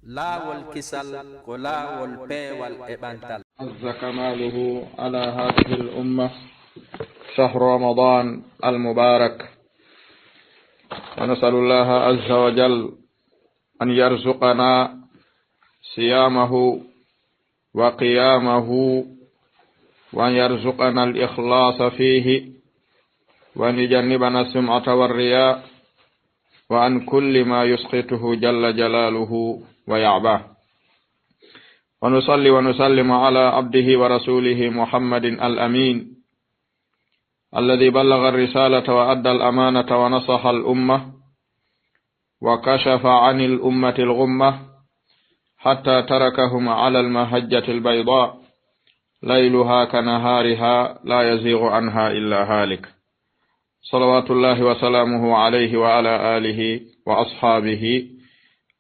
laawol kisal ko laawol peewal e ɓantal. azza kamaluhu ala hadhihi al umma shahru ramadan al mubarak wa nasalu llaha azza wa jal an yarzuqana siyamahu wa qiyamahu wa an yarzuqana al ikhlasa fihi wa an yujannibana as-sum'ata war-riya wa an kulli ma yusqituhu jalla jalaluhu wa ya'bah. wa nusalli wa nusallimu ala abdihi wa rasulihi Muhammadin al-amin alladhi ballagha ar-risalata wa adda al-amanata wa nasaha al-ummah wa kashafa 'anil ummati al-ghummah hatta tarakahum 'ala al-mahajjati al-bayda layluha kanahariha la yazighu anha illa halik. Salawatullahi wa salamuhu alayhi wa ala alihi wa ashabihi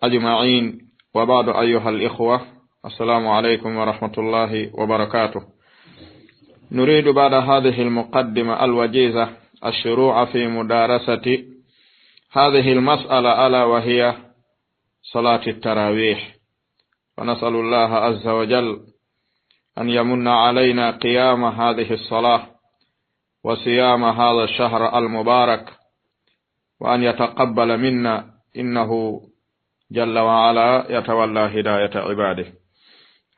ajma'in. Wa ba'du ayyuhal ikhwah, assalamu alaykum wa rahmatullahi wa barakatuh. نريد بعد هذه المقدمة الوجيزة الشروع في مدارسة هذه المسألة ألا وهي صلاة التراويح، ونسأل الله عز وجل أن يمن علينا قيام هذه الصلاة وصيام هذا الشهر المبارك، وأن يتقبل منا إنه جل وعلا يتولى هداية عباده.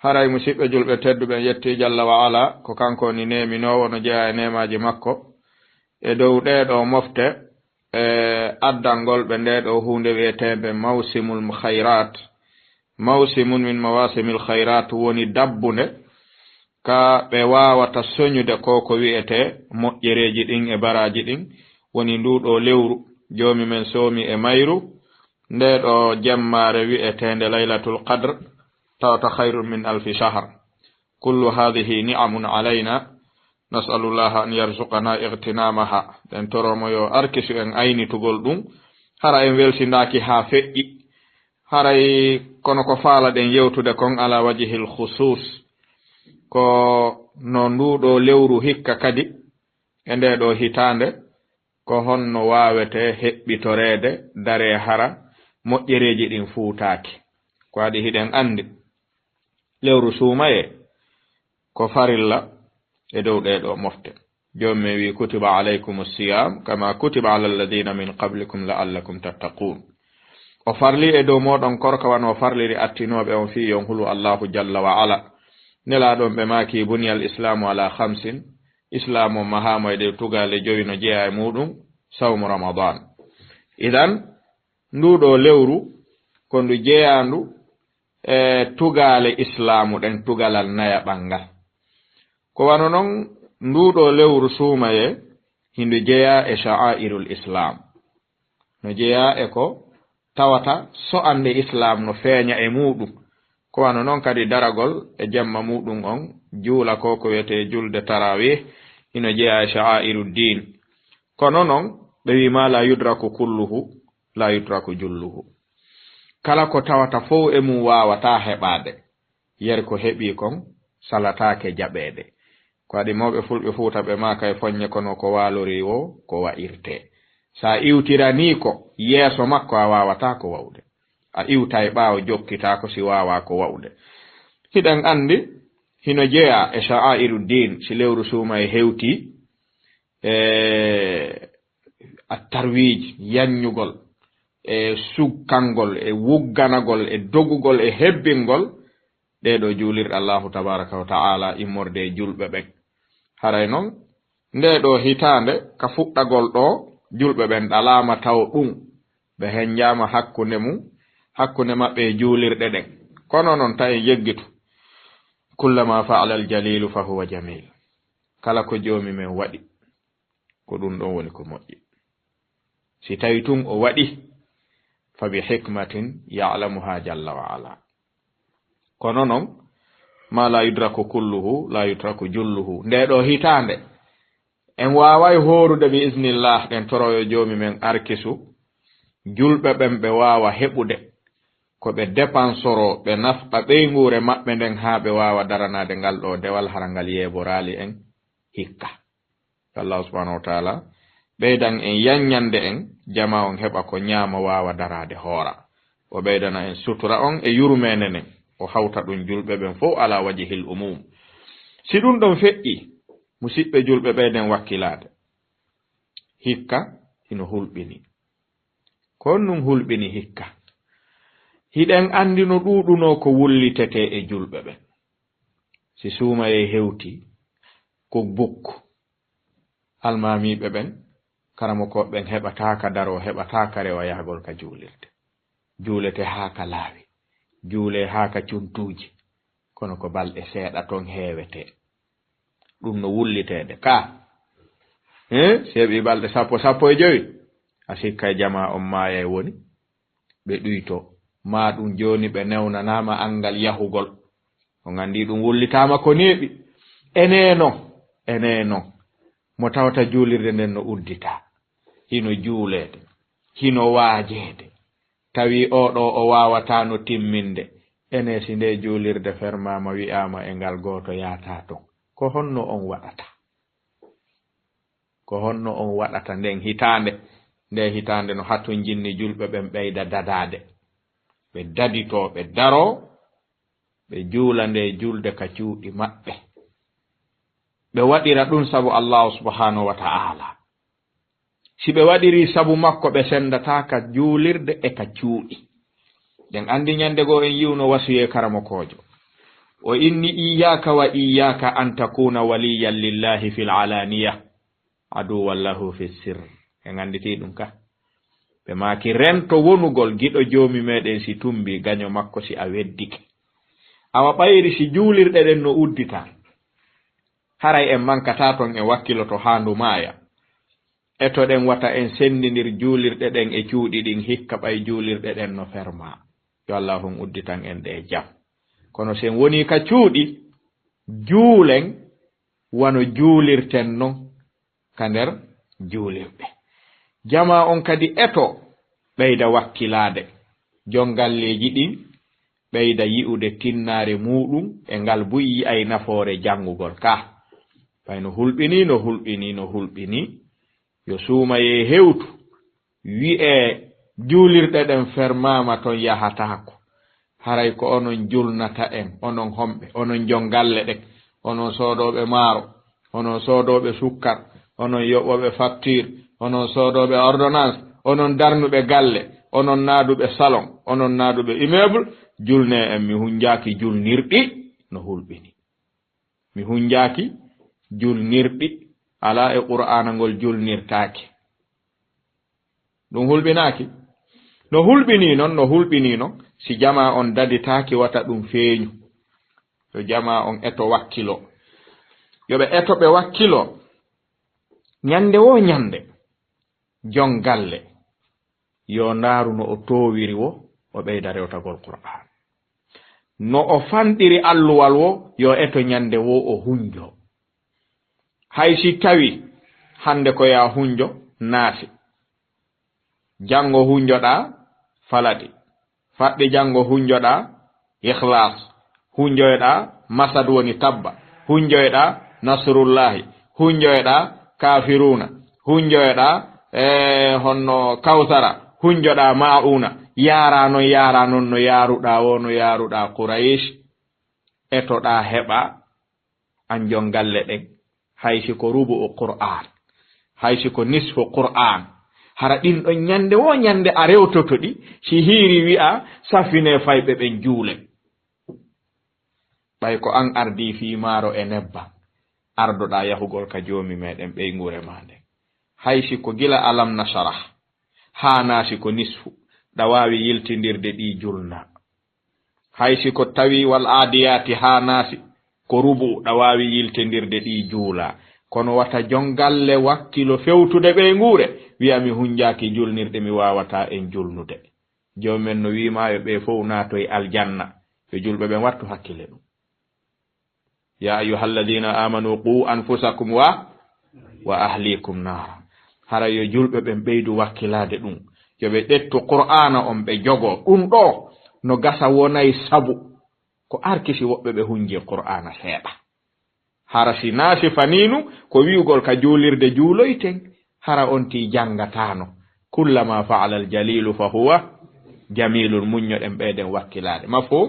haray musidɓe julɓe tedduɓe yetti jalla wa ala ko kanko ni neminowo no jeeya e nemaji makko e dow ɗeɗo mofte addangol ɓe ndeɗo hunde wiyetede mawsimul khairat. mawsimun min mawasimil khairat woni dabbunde ka ɓe wawata soñude ko wiyete moƴƴereji ɗin e baraji ɗin. woni nduɗo lewru jomi men soomi e mayru ndeɗo jemmare wiyetende laylatul qadr tawta khairun min alfi shahr. kullu hadhihi ni'amun alayna nas'alullaha an yarzuqana igtinamaha. den toromo yo arkisu en aynitugol ɗum hara en weltindaki ha feƴƴi haray kono ko faala ɗen yewtude kon ala wajihil khusus ko no nduɗo lewru hikka kadi e ndeɗo hitande ko honno wawete heɓɓitorede dare hara moƴƴereji ɗin fuutaki. ko adi hiɗen andi lewru suumaye ko farilla e dow ɗeɗo mofte. jomi wi kutiba alaykum siyam kama kutiba ala alladhina min qablikum la'allakum tattaqun. o farli e dow moɗon korka wan o farliri attinoɓe on fi yon hulu allahu jalla wa ala. nelaɗon ɓe maki buniyal islamu ala khamsin. islamu mahama e tugale joyi no jeeya e muɗum sawmu ramadan. idan nduɗo lewru ko ndu jeeyandu e tugale islamu ɗen tugalal naya ɓangal. ko wano noon nduɗo lewru suumaye hindu jeeya e sha'airul islam no jeeya e ko tawata so ande islam no feeña e muɗum. ko wano noon kadi daragol e jemma muɗum on juula ko wiyete julde tarawih hino jeeya e sha'airud din. kono noon ɓe wima la yudraku kulluhu la yudraku julluhu. kala ko tawata fof e mum wawata heɓade yer ko heɓi kon salatake jaɓede. ko adi mawɓe fulɓe fuuta ɓe maka e foññe kono ko walori o ko wa'irte. sa iwtirani ko yeeso makko a wawata ko wawde, a iwta e ɓaawo jokkita ko si wawa ko wawde. hiɗen andi hino jeeya e sha'airu din si lewru suuma e hewti attarwij yanyugol e sukkangol e wugganagol e dogugol e hebbingol ɗeɗo juulirɗe allahu tabaraka wa ta'ala immorde e julɓe ɓen. haray noon ndeɗo hitande ka fuɗɗagol ɗo julɓe ɓen ɗalama taw ɗum ɓe henjama hakkunde maɓɓe e juulirɗe ɗen. kono noon tawi yeggitu kullama fa'ala al jalilu fa huwa jamil. kala ko joomi men waɗi ko ɗum ɗon woni ko moƴƴi. si tawi tun o waɗi fa bi hikmatin ya'lamuha jalla wa ala. kono noon ma la yudraku kulluhu la yudraku julluhu. ndeɗo hitande en wawai horude bi iznillah ɗen toroyo joomi men arkisu julɓe ɓen ɓe wawa heɓude ko ɓe dépensoro ɓe nafqa ɓeygure maɓɓe nden ha ɓe wawa daranade ngal ɗo dewal hara ngal yeeborali en hikka. Allah subhanahu wa ta'ala ɓeydan en yanñande en jama on heɓa ko ñaama wawa darade hoora. o ɓeydana en sutura on e yurmenenen o hawta ɗum julɓe ɓen fof ala wajihil umum. si ɗum ɗon feƴƴi musidɓe julɓe ɓeyden wakkilade hikka hino hulɓini ko num hulɓini hikka hiɗen andi no ɗuɗuno ko wullitete e julɓe ɓen. si suumaye hewti ko bukku almamiɓe ɓen karamokoɓe ɓen heɓataka daro heɓataka rewa yahgol ka juulirde juulete ha ka laawi juule ha ka cuntuji kono ko balɗe seeɗa ton heewete ɗum no wullitede ka seeɓi balɗe 15 a sikka jama on maaya woni ɓe ɗuyto ma ɗum joni ɓe newnanama angal yahugol on andi ɗum wullitama ko neeɓi eneno mo tawta juulirde nden no uddita hino juulede hino waajede tawi oɗo o wawata no timminde ene si nde juulirde fermama wi'ama e ngal goto yaata ton ko honno on waɗata nden hitande no hatton jinni julɓe ɓen ɓeyda dadade ɓe dadito ɓe daro ɓe juula nde julde ka cuuɗi maɓɓe ɓe waɗira ɗum sabu allahu subhanahu wa ta'ala. si ɓe waɗiri sabu makko ɓe sendata ka juulirde e ka cuuɗi ɗen andi ñande goo en yiwno wasuye karamokojo o inni iyaka wa iyaka an takuna waliyan lillahi fil alaniya aduwallahu fi sirr. en anditi ɗum ka ɓe maki rento wonugol giɗo joomi meɗen si tumbi gaño makko si a weddike awa ɓayri si juulirɗe ɗen no uddita haray en mankata ton e wakkiloto handu maaya eto ɗen wata en sendidir juulirɗe ɗen e cuuɗi ɗin hikka ɓay juulirɗe ɗen no ferma yo Allah hon udditan en ɗe jam. kono sen woni ka cuuɗi juulen wano juulirten non ka nder juulirɗe jama on kadi eto ɓeyda wakkilade jongalleji ɗin ɓeyda yi'ude tinnare muɗum e ngal buyi ay nafoore jangugol ka ɓay no hulɓini yo suumaye hewtu wi'e juulirɗe ɗen fermama ton yahatako haray ko onon julnata en onon homɓe onon jongalle ɗen onon soodoɓe maaro onon soodoɓe sukkar onon yoɓoɓe facture onon soodoɓe ordonnance onon darnuɓe galle onon naaduɓe salon onon naaduɓe immeuble julne en mi hunjaki julnirɗi no hulɓini mi hunjaki julnirɗi ala e qur'ana ngol julnirtaake ɗum hulɓinaaki no hulɓini non si jama on daditaaki wata ɗum feeñu yo jama on eto wakkilo yoɓe eto ɓe wakkilo ñande wo ñande jon galle yo ndaaru no o towiri wo o ɓeyda rewtagol qur'an no o fanɗiri alluwal wo yo eto ñande wo o hunjo hay si tawi hande ko ya hunjo naasi jango hunjoɗa falati faɗɗi jango hunjoɗa ikhlas hunjoyɗa masad woni tabba hunjoyɗa nasrullahi hunjoyɗa kafiruna hunjoyɗa honno kawsara hunjoɗa ma'una yara non no yaruɗa wo no yaruɗa quraish etoɗa heɓa an jongalle ɗen haysi ko rubu o qur'an haysi ko nisfu qur'an hara ɗin ɗon ñande wo ñande a rewtoto ɗi si hiiri wi'a safine fayɓe ɓen juule ɓay ko an ardi fi maaro e nebba ardoɗa yahugol ka joomi meɗen ɓeygure ma nden haysi ko gila alam nasarah ha naasi ko nisfu ɗa wawi yiltindirde ɗi julna haysi ko tawi wal adiyati ha naasi ko rubu ɗa wawi yiltindirde ɗi juula kono wata jongalle wakkilo fewtude ɓeygure wi'a mi hunjaki julnirde mi wawata en julnude jomumen no wima yo ɓe fof natoye aljanna yo julɓe ɓen wattu hakkille ɗum ya ayyuhalladhina amanu qu anfusakum wa ahlikum nara hara yo julɓe ɓen ɓeydu wakkilade ɗum yoɓe ɗettu qur'ana on ɓe jogo ɗum ɗo no gasa wonay sabu ko arkisi woɓɓe ɓe hunji qur'ana seeɗa hara si naasi faninu ko wi'ugol ka juulirde juuloyten hara on ti jangatano kullama fa'ala aljalilu fa huwa jamilun muññoɗen ɓeyden wakkilade mafhum.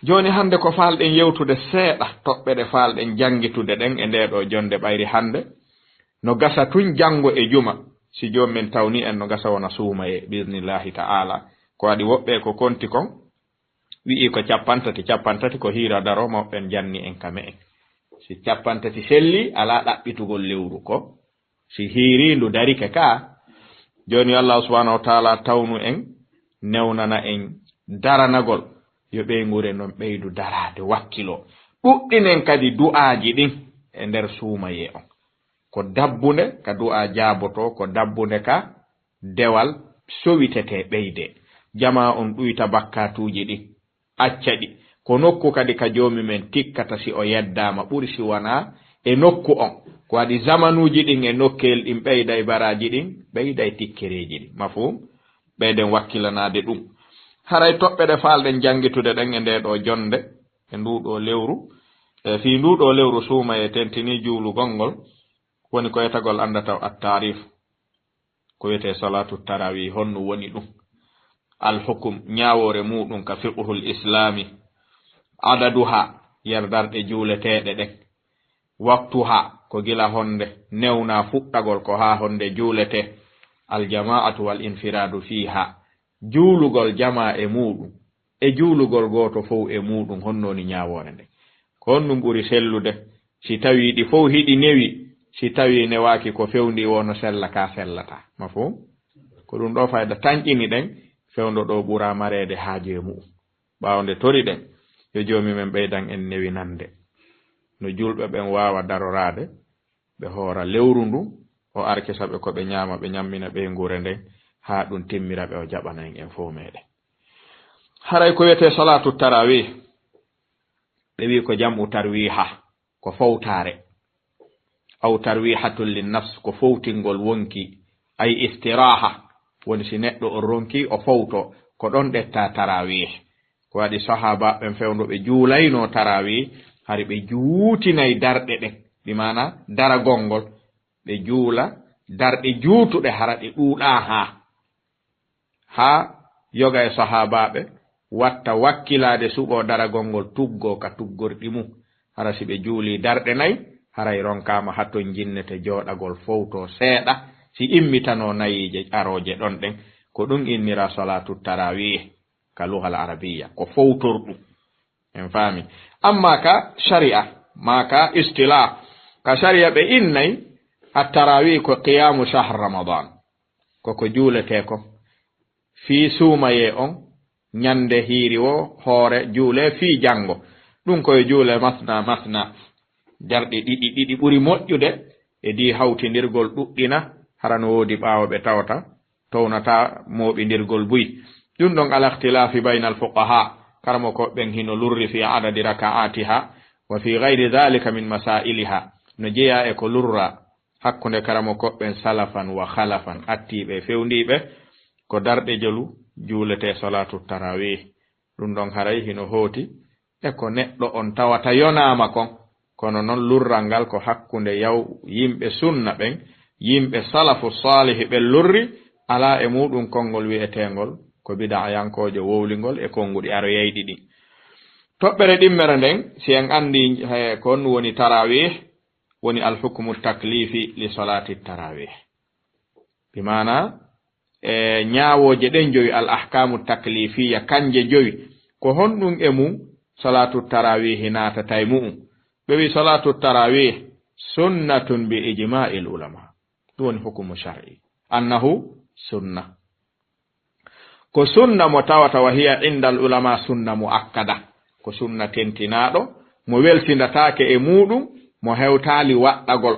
joni hande ko falɗen yewtude seeɗa toɓɓe ɗe falɗen jangitude ɗen e ndeɗo jonde ɓayri hande no gasa tun jango e juma si jomumen tawni en no gasa wona suumaye bisnillahi ta'ala ko waɗi woɓɓe ko konti kon wi'i ko capantati ko hiira daro mawɓen janni en kame en si capantati selli ala ɗaɓɓitugol lewru ko si hiirindu darike ka joni Allah subhanahu wa ta'ala tawnu en newnana en daranagol yo ɓeygure non ɓeydu darade wakkilo ɗuɗɗinen kadi du'aji ɗin e nder suumaye on ko dabbunde ka du'a jaaboto ko dabbunde ka dewal sowitete ɓeyde jama on ɗuyta bakkatuji ɗin acca ɗi ko nokku kadi ka jomi men tikkata si o yeddama ɓuri si wona e nokku on ko waɗi zamanuji ɗin e nokkel ɗin ɓeyday baraji ɗin ɓeyday tikkereji ɗin mafhum ɓeyden wakkilanade ɗum haray toɓɓe ɗe falɗen jangitude ɗen e nde ɗo jonde e nduɗo lewru fi nduɗo lewru suuma e tentini juulugol ngol woni ko yetagol andata at-tarif ko wiyete salatu tarawih honno woni ɗum al-hukm ñawore muɗum ka fiqhul islami adaduha yerdarɗe juuleteɗe ɗen waktuha ko gila honde newna fuɗɗagol ko ha honde juulete al-jama'atu wal infiradu fiha juulugol jama e muɗum e juulugol goto fof e muɗum honnoni ñawore nde ko honnum ɓuri sellude si tawi ɗi fof hiɗi newi si tawi newaki ko fewndi wono sella ka sellata mafhum ko ɗum ɗo fayda tanƴini ɗen fewndo ɗo ɓura marede haaje mu'um ɓawde tori ɗen yo jomi men ɓeydan en newinande no julɓe ɓen wawa darorade ɓe hoora lewru ndu o arkisa ɓe ko ɓe ñama ɓe ñammina ɓe ngure nden ha ɗum timmira ɓe o jaɓana en fof meɗen haray ko wiyete salatu tarawih ɓe wi ko jam'u tarwiha ko fawtare aw tarwihatul linnafs ko fawtingol wonki ay istiraha woni si neɗɗo o ronki o fawto ko ɗon ɗetta tarawih ko waɗi sahaba ɓen fewndo ɓe juulayno tarawih hari ɓe juutinay darɗe ɗen ɗi mana dara gongol ɓe juula darɗe juutuɗe hara ɗe ɗuuɗa ha yoga e sahabaɓe watta wakkilade suɓo daragol ngol tuggo ka tuggorɗi mum hara si ɓe juuli darɗe nayi haray ronkama hatton jinnete jooɗagol fowto seeɗa si immitano nayije aroje ɗon ɗen ko ɗum innira salatu tarawih ka luhal arabiya ko fowtorɗum en faami amma ka sharia ma ka istilah ka sharia ɓe innay at tarawih ko qiyamu shahr ramadan koko juulete ko fi suumaye on ñande hiiri o hoore juule fi jango ɗum koye juule masna jarɗi ɗiɗi ɓuri moƴƴude e di hawtindirgol ɗuɗɗina harano woodi ɓaawo ɓe tawata townata mooɓindirgol buy ɗum ɗon ala ikhtilafi bayna alfuqaha karamo ko ɓen hino lurri fi adadi raka'atiha wa fi gayri dhalika min masailiha no jeeya e ko lurra hakkunde karamo koɓɓen salafan wa khalafan attiɓe fewndiɓe ko darɗe jolu juulete salatu tarawih ɗum ɗon haray hino hooti e ko neɗɗo on tawata yonama kon kono noon lurral ngal ko hakkunde yaw yimɓe sunna ɓen yimɓe salafu salihi ɓen lurri ala e muɗum konngol wi'etengol ko bida yankojo wowlingol e konguɗi aroyeyɗi ɗi toɓɓere ɗimmere nden si en andi ko on woni tarawih woni alhukmu taklifi li salati tarawih bimana e ñaawoje ɗen joyi al ahkamu taklifiya kanje joyi ko honɗum e mum salatu tarawih naatata e mu'um ɓe wi salatu tarawih sunnatun bi ijma'il ulama ɗum woni hukumu shar'i annahu sunna ko sunna mo tawata wa hiya indal ulama sunna muakkada ko sunna tentinaɗo mo weltindatake e muɗum mo hewtali waɗɗagol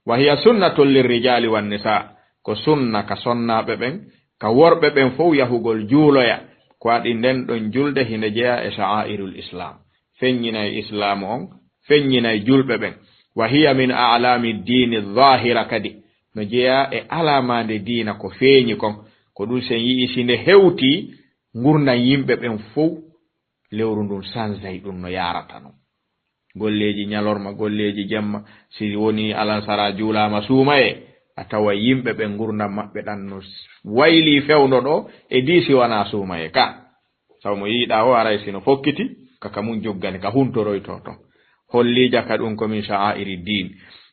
wa hiya sunnatun lirrijali wan nisa ko sunna ka sonnaɓe ɓen ka worɓe ɓen fof yahugol juuloya ko waɗi nden ɗon julde hinde jeeya e sha'airul islam feññinay islamu on feññinay julɓe ɓen wa hiya min a'lami dini zahira kadi no jeeya e alamande diina ko feeñi kon ko ɗum sen yii sinde hewti gurnan yimɓe ɓen fof lewru ndun sansay ɗum no yarata non golleji ñalorma golleji jemma si woni alansara juulama suumaye a tawa yimɓe ɓe gurdam maɓɓe ɗan no wayli fewno ɗo e diisi wana suumaye ka saw mo yiiɗa o aray sino fokkiti kaka mum joggani ka huntoroyto ton hollija ka ɗum komin sha'airi din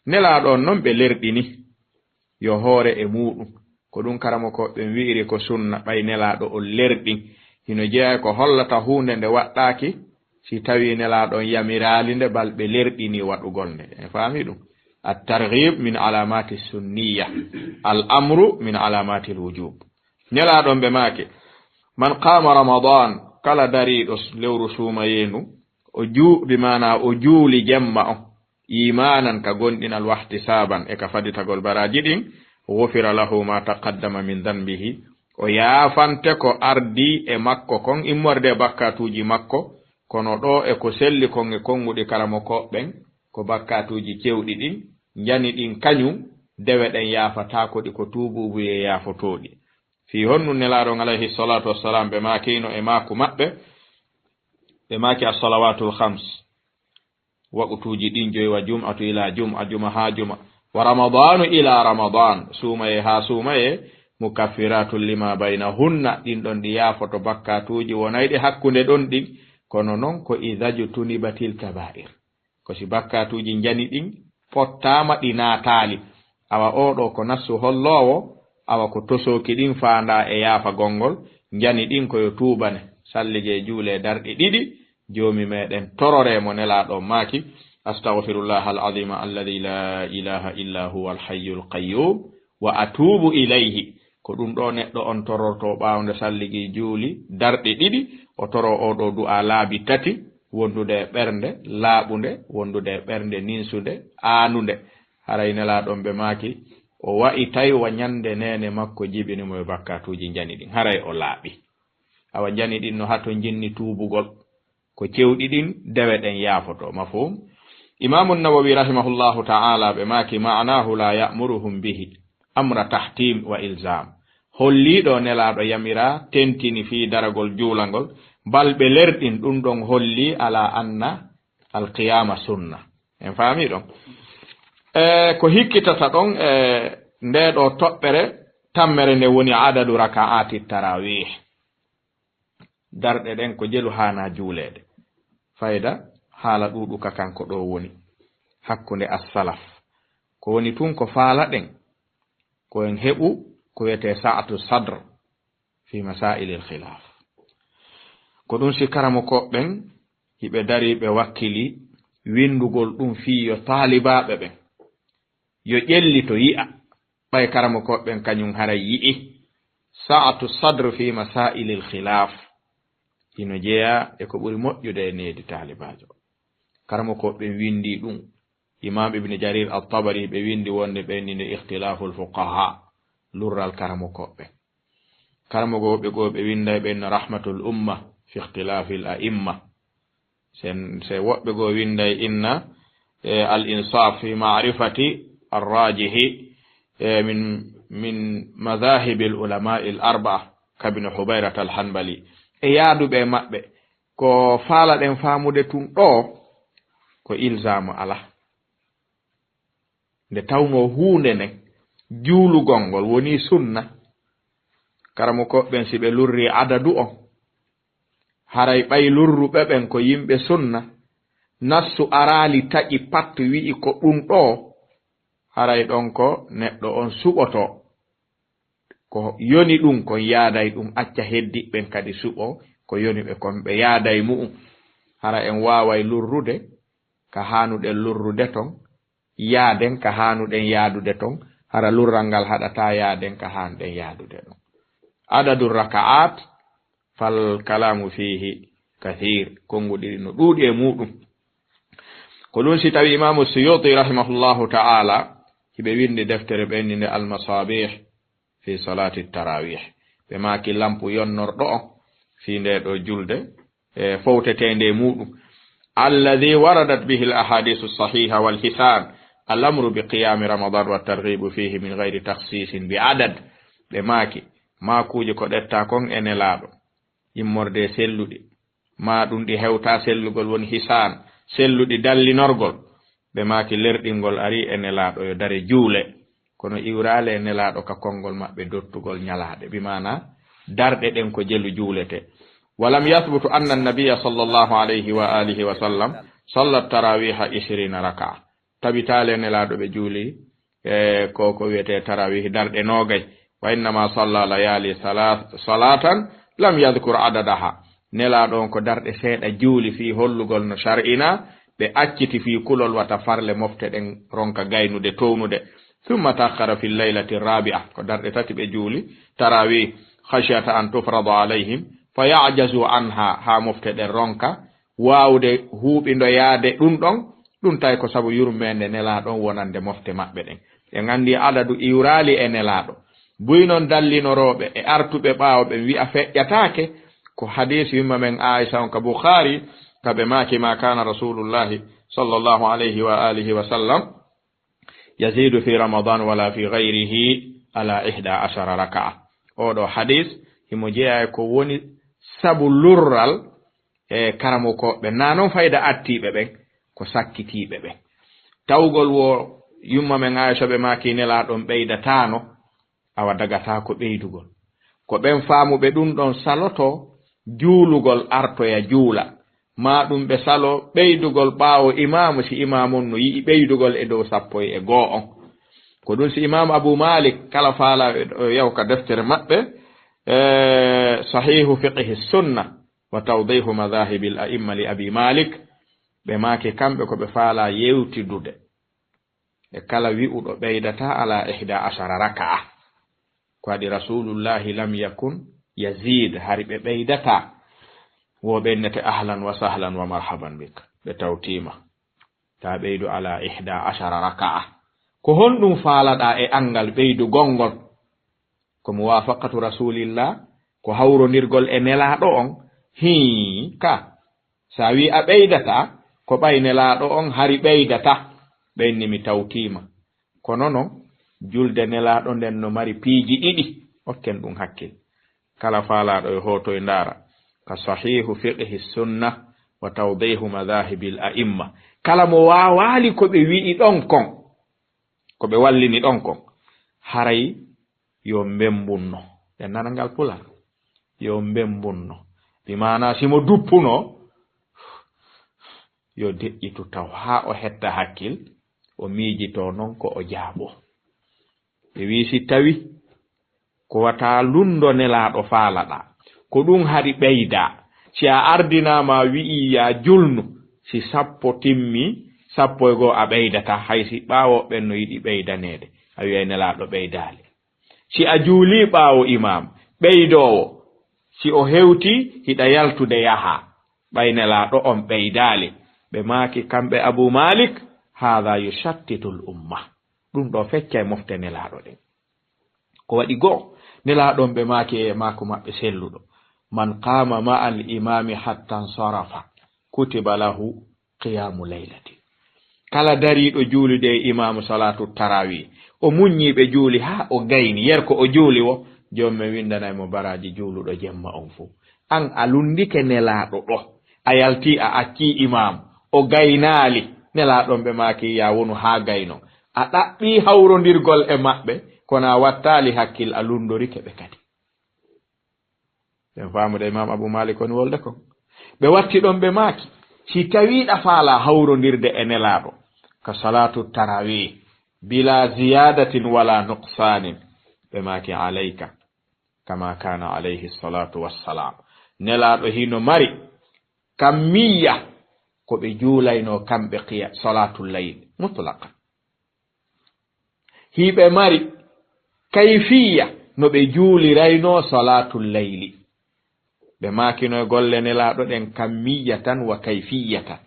nelaɗon noon ɓe lerɗini yo hoore e muɗum ko ɗum karamo ko ɓe wi'iri ko sunna ɓay nelaɗo o lerɗin hino jeeya ko hollata hunde nde waɗɗaki si tawi nelaɗon yamirali nde balɓe lerɗini waɗugol nde en faami ɗum at-targhib min alamati sunniya al-amru min alamati al-wujub nelaɗon ɓe maake man qama ramadan kala dariɗo lewru suumayendu o juuɓi mana o juuli jemma on imanan ka gonɗinal wahtisaban e ka faditagol baraji ɗin wofira lahu ma taqaddama min dhanbihi o yaafante ko ardi e makko kon immorde bakkatuji makko kono ɗo e ko selli kon e konguɗi karamo koɓɓen ko bakkatuji cewɗi ɗin jani ɗin kañum dewe ɗen yaafatakoɗi ko tuububuye yaafotoɗi fi honnu nelaɗon alayhi salatu wassalam ɓe makino e maku maɓɓe ɓe maki as-salawatul khams waɓutuji ɗin joyi wa jum'atu ila jum'a juma ha juma wa ramadanu ila ramadan suumaye ha suumaye mukaffiratun lima baynahunna ɗin ɗon ɗi yaafoto bakkatuji wonayɗi hakkunde ɗon ɗin kono noon ko idaju tunibatil kaba'ir ko si bakkatuji jani ɗin pottama ɗi naatali awa oɗo ko nassu hollowo awa ko tosoki ɗin faanda e yaafa gongol jani ɗin koyo tuubane sallige juule darɗi ɗiɗi joomi meɗen tororemo nelaɗo maaki astaghfirullah al-azima alladhi la ilaha illa huwa al-hayyul qayyum wa atubu ilayhi ko ɗum ɗo neɗɗo on tororto ɓawnde salligi juuli darɗi ɗiɗi o toro oɗo du'a laabi tati wondude ɓernde laaɓunde wondude ɓernde ninsude aanude haray nelaɗon ɓe maaki o wa'i tawi nyande nene makko jibinimo e bakkatuji jani ɗin haray o laaɓi awa jani ɗin no hato jinni tuubugol ko cewɗi ɗin dewe ɗen yaafoto mafhum imamu nawawi rahimahullahu ta'ala ɓe maaki ma'anahu la ya'muruhum bihi amra tahtim wa ilzam holliɗo nelaɗo yamira tentini fi daragol juulangol balɓe lerɗin ɗum ɗon holli ala anna alqiyama sunna en faami ɗon ko hikkitata ɗon ndeɗo toɓɓere tammere nde woni adadu raka'ati tarawih darɗe ɗen ko jelu hana juulede fayda haala ɗuɗuka kanko ɗo woni hakkunde as-salaf ko woni tun ko faala ɗen ko en heɓu ko wiyete sa'atu sadr fi masailil khilaf ko ɗum si karamo koɓɓen hiɓe dari ɓe wakkili windugol ɗum fiyo taalibaɓe ɓen yo ƴelli to yi'a ɓay karamo koɓɓen kañum haray yi'i sa'atu sadr fi masailil khilaf hino jeeya e ko ɓuri moƴƴude e needi taalibajo karamo koɓɓen windi ɗum imam ibn jarir al-tabari ɓe windi wonde ɓenninde ikhtilaful fuqaha lurral karamo koɓɓen karamo goɓe goo ɓe winday ɓenno rahmatul umma fi ikhtilafil a'imma se woɓɓe goo winday inna al-insaf fi ma'rifati ar-rajihi min madhahibil ulama'i al-arba'a kabni hubayrat al-hanbali e yaaduɓe maɓɓe ko faala ɗen faamude tun ɗo ko ilzamu ala nde tawno huunde nden juulugol ngol woni sunna karamo koɓɓen si ɓe lurri adadu on haray ɓay lurruɓe ɓen ko yimɓe sunna nassu araali taƴi pat wi'i ko ɗum ɗo haray ɗon ko neɗɗo on suɓoto ko yoni ɗum kon yaaday ɗum acca heddiɓen kadi suɓo ko yoni ɓe kon ɓe yaaday mu'um hara en waaway lurrude ka haanuɗen lurrude ton yaaden ka haanuɗen yaadude ton hara lurral ngal haɗata yaaden ka haanuɗen yaadude ɗon adadu raka'at fal kalamu fihi kathir konguɗi no ɗuuɗi e muɗum ko ɗum si tawi imamu suyuti rahimahullahu ta'ala hiɓe windi deftere ɓenninde almasabih fi salati tarawih ɓe maaki lampu yonnorɗo on fi nde ɗo julde e fowtetende muɗum alladhi waradat bihi al ahadithu sahiha wal hisan al-amru bi qiyam ramadan wa targhibu fihi min ghairi takhsisin bi adad ɓe maaki maakuje ko ɗetta kon ene laaɗo immorde selluɗi ma ɗum ɗi hewta sellugol woni hisan selluɗi dallinorgol ɓe maaki lerɗingol ari ene laaɗo yo dare juule kono iwrale nelaɗo ka konngol maɓɓe dottugol ñalaɗe bimana darɗe ɗen ko jelu juulete. walam yathbutu anna annabiya sallllahu alayhi wa alihi wa sallam sallat tarawiha 20 raka tabitale nelaɗo ɓe juuli ko wiyete tarawih darɗe nogay wa innama salla layali salatan lam yadhkur adadaha nelaɗo on ko darɗe seeɗa juuli fi hollugol no shar'ina ɓe acciti fi kulol wata farle mofte ɗen ronka gaynude townude. ثم تأخر في الليلة الرابعة قدر تتب جولي تراوي خشية أن تفرض عليهم فيعجزوا عنها ها مفتد الرنكة واود هوب إندو ياد دون تايكو سابو يرمين نلادون ونند مفت مقبدين يغاندي عدد إورالي نلادو بوينون دالين روبة أرتو بباو بي أفيتاك كو حديث يما من عائشة كبخاري كبماكي ما كان رسول الله صلى الله عليه وآله وسلم يزيد في رمضان ولا في غيره على 11 ركعة أو حديث يمجيء كوني سبو لورال كرمو كو بنانو فايدة أتي ببين كو سكتي ببين تاوغل و يوم من عائشة بماكي نلاتون بيدة تانو أو دغتا كو بيدوغل كو بين فامو بدون دون سالوتو جولوغل أرتو يا جولا ma ɗum ɓe salo ɓeydugol ɓaawo imamu si imamu no yi'i ɓeydugol e dow 12 ko ɗum si imamu Abu Malik kala faala yawka deftere maɓɓe sahihu fiqhi sunna wa tawdihu madhahibi al a'imma li Abi Malik ɓe maake kamɓe ko ɓe faala yewtidude e kala wi'uɗo ɓeydata ala 11 raka'a ko adi rasulullahi lam yakun yazid hari ɓe ɓeydata wo bennete ahlan wa sahlan wa marhaban bik be tawtima ta beydu ala 11 raka'a ko honɗum faalaɗa e angal beydu gongol ko muwafaqatu rasulillah ko hawrondirgol e nelaɗo on ka sa wi a ɓeydata ko ɓay nelaɗo on hari ɓeydata ɓenni mi tawtima kono non julde nelaɗo nden no mari piiji ɗiɗi okken ɗum hakkil kala faalaɗo e hoto e ndara كصحيح فقه السنة وتوضيح مذاهب الأئمة كلام ووالي كبه ويئي دونكم كبه واليني دونكم هاري يوم بمبونو ينانا نغال بولا يوم بمبونو بمعنى سيمو دوبونو يو دي تتوها او حتى حكيل وميجي تونون كو اجابو بيويسي تاوي كو وتا لندو نلا دو فالادا ko ɗum hari ɓeyda si a ardinama wi'i ya julnu si 10 timmi 11 a ɓeydata haysi ɓaawo ɓen no yiɗi ɓeydanede a wi'ay nelaɗo ɓeydali si a juuli ɓaawo imam ɓeydowo si o hewti hiɗa yaltude yaha ɓay nelaɗo on ɓeydali ɓe maaki kamɓe Abu Malik hadha yushattitu l umma ɗum ɗo fecca e mofte nelaɗo ɗen ko waɗi goo nelaɗon ɓe maaki e maako maɓɓe selluɗo man qama ma al imami hatta sarafa kutiba lahu qiyamu laylati kala dariɗo juulide e imamu salatu tarawi o muññiɓe juuli ha o gayni yerko o juuli wo jomme windanaymo baraji juuluɗo jemma on fuu an a lundike nelaɗo ɗo a yalti a acci imam o gaynaali nelaɗon ɓe maki ya wonu ha gayno a ɗaɓɓi hawrondirgol e maɓɓe kono a wattali hakkil a lundorike ɓe kadi ɓen famude imam Abu Malik woni wolde kon ɓe watti ɗon ɓe maaki si tawiɗa faala hawrondirde e nelaɗo ka salatu tarawih bila ziyadatin wala nuqsanin ɓe maaki alayka kama kana alayhi salatu wassalam nelaɗo hino mari kammiya ko ɓe juulayno kamɓe qiya salatul layl mutlaqan hiɓe mari kayfiya no ɓe juulirayno salatul layli ɓe maakino e golle nelaɗo ɗen kammiyatan wa kayfiyatan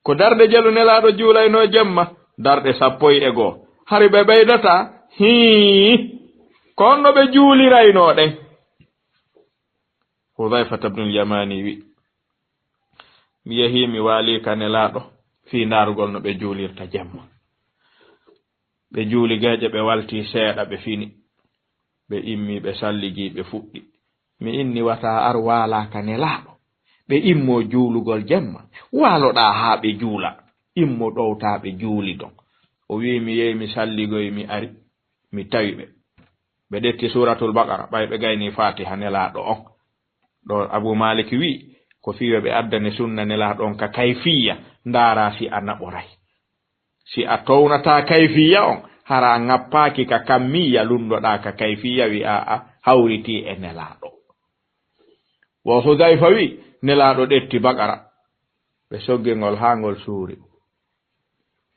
ko darde jelu nelaɗo juulayno jemma darɗe 11 hari ɓe ɓeydata kon no ɓe juulirayno ɗen Hudhaifata ibn al-Yamani wi mi yehi mi waali ka nelaɗo fi ndarugol no ɓe juulirta jemma ɓe juuli geeƴe ɓe walti seeɗa ɓe fini ɓe immi ɓe salligi ɓe fuɗɗi mi inni wata ar waala ka nelaɗo ɓe immo juulugol jemma waaloɗa haa ɓe juula immo ɗowta ɓe juuli ɗon o wi mi yehi mi salligoy mi ari mi tawi ɓe detti suratul baqara ɓay ɓe gayni fatiha nelaɗo on ɗo Abu Malik wi ko fiyo ɓe addane sunna nelaɗo on ka kayfiya ndara si a naɓoray si a townata kayfiya on hara a ŋappaki ka kammiya lundoɗa ka kayfiya wi a hawriti e nelaɗo wo Hudayfa wi nelaɗo ɗetti baqara ɓe soggingol ha ngol suuri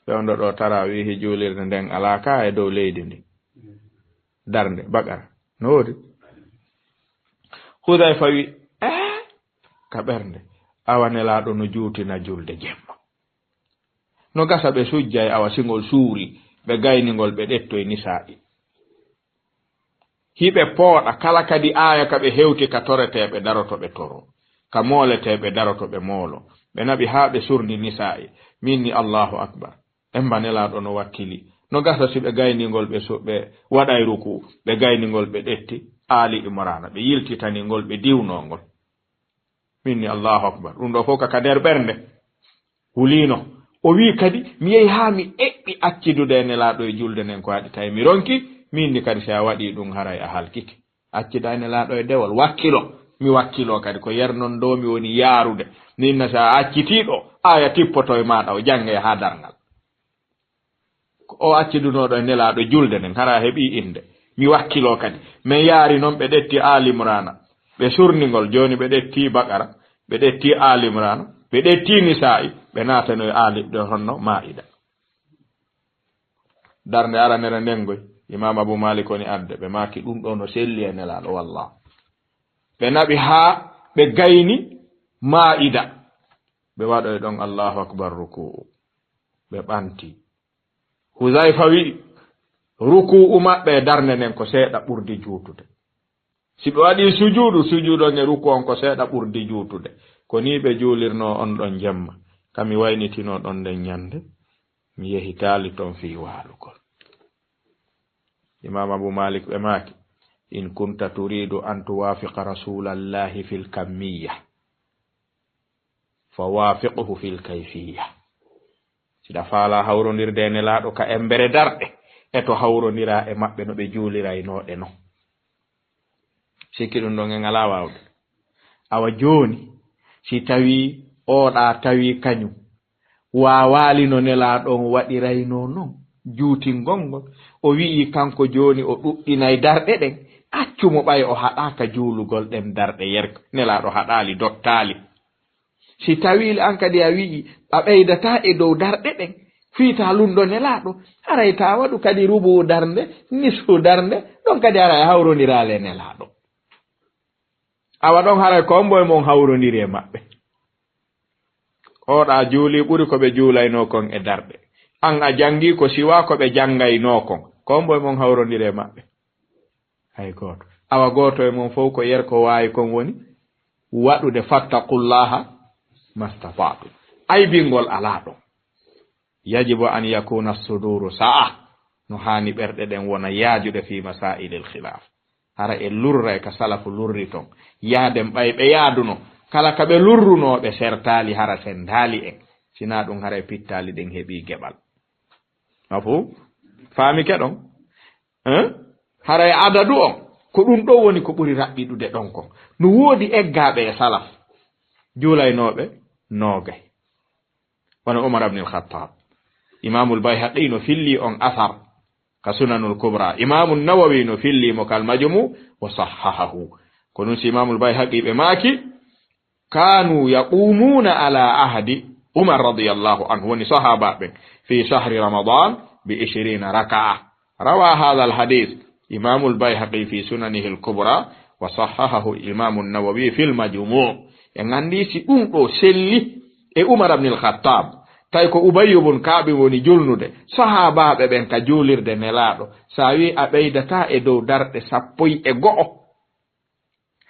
fewndo ɗo tara wihi julirde nden alaka e dow leydi ndi darnde baqara no wodi Hudayfa wi ka ɓernde awa nelaɗo no juutina julde jemma no gasa ɓe sujjay awa singol suuri ɓe gayningol ɓe ɗettoy nisa'i hiɓe pooɗa kala kadi aya ka ɓe hewti ka toreteɓe daroto ɓe toro ka mooleteɓe daroto ɓe moolo ɓe naɓi ha ɓe surni nisa'i minni Allahu akbar emba nelaɗo no wakkili no gasa si ɓe gayningol ɓe waɗay ruku ɓe gayningol ɓe ɗetti Ali Imrana ɓe yiltitaningol ɓe diwnongol minni Allahu akbar ɗum ɗo fof ka nder ɓernde hulino o wi kadi mi yehi ha mi eɓɓi accidude e nelaɗo e julde nden ko haɗi tawi mi ronki minni kadi si a waɗi ɗum haray a halkike accida e nelaɗo e dewol wakkilo mi wakkilo kadi ko yernon do mi woni yaarude ninna sa accitiɗo aya tippoto e maɗa o jange ha darngal o accidunoɗo e nelaɗo julde nden hara heɓi inde mi wakkilo kadi min yaari noon ɓe ɗetti Ali Imrana ɓe surningol joni ɓe ɗetti baqara ɓe ɗetti Ali Imrana ɓe ɗetti nisa'i ɓe natano e Ali ɗo honno Maida darnde aranere ndengoy Imam Abu Malik woni adde ɓe maki ɗum ɗo no selli e nelaɗo wallah ɓe naɓi ha ɓe gayni Maida ɓe waɗoy ɗon Allahu akbar ruku'u ɓe ɓanti Huzaifa wi ruku'u maɓɓe darnde nden ko seeɗa ɓurdi juutude si ɓe waɗi sujuudu nge ruku on ko seeɗa ɓurdi juutude ko ni ɓe juulirno on ɗon jemma kami waynitino ɗon nden ñande mi yehi taali toon fi waalugol Imam Abu Malik ɓe maaki in kunta turidu an tuwafiqa rasulallahi fil kammiya fa wafiqhu fil kayfiya siɗa faala hawrondirde nelaɗo ka embere darɗe e to hawrondira e maɓɓe no ɓe juuliraynoɗe no sikki ɗum ɗon en ala wawde awa joni si tawi oɗa tawi kañum wawalino nelaɗon waɗirayno noon juutingol ngol o wi'i kanko joni o ɗuɗɗinay darɗe ɗen accumo ɓay o haɗaka juulugol ɗen darɗe yerko nelaɗo haɗali dottali si tawi an kadi a wi'i a ɓeydata e dow darɗe ɗen fiita lundo nelaɗo haray ta waɗu kadi rubu darnde nisfu darnde ɗon kadi haray hawrondirale nelaɗo awa ɗon haray ko mboye mon hawrondiri e maɓɓe oɗa juuli ɓuri ko ɓe juulayno kon e darɗe an a jangi ko siwa ko ɓe jangayno kon ko mboye mon hawrondiri e maɓɓe hay goto awa goto e mon fof ko yer ko wawi kon woni waɗude fattaqullaha mastafatu aybingol ala ɗon yajibu an yakuna suduru sa'a no hani ɓerɗe ɗen wona yaajude fi masailil khilaf hara e lurra e ka salafu lurri ton yaaden ɓay ɓe yaaduno kala ka ɓe lurrunoɓe sertali hara sendali en sina ɗum hara e pittali ɗen heeɓi geɓal afu faami keɗon hara e adadu on ko ɗum ɗo woni ko ɓuri raɓɓiɗude ɗon kon no woodi eggaɓe e salaf juulaynoɓe noogay wono Umar ibn al-Khattab Imamul Bayhaqi no filli on asar ka Sunanul Kubra Imamul Nawawi no filli mo kal Majmu wa sahhahahu ko nun si Imamul Bayhaqi ɓe maaki kanu yaqumuna ala ahdi Umar radiyallahu anhu woni sahaba ɓen fi shahri Ramadan bi 20 raka'a rawa hadha al-hadith Imamul Bayhaqi fi Sunanihi al-Kubra wa sahhahahu Imamul Nawawi fi al-Majmu' en andi si ɗum ɗo selli e Umar ibn al-Khattab tay ko Ubay ibn Ka'b woni julnude sahabaɓe ɓen ka juulirde nelaɗo sa wi a ɓeydata e dow darɗe 11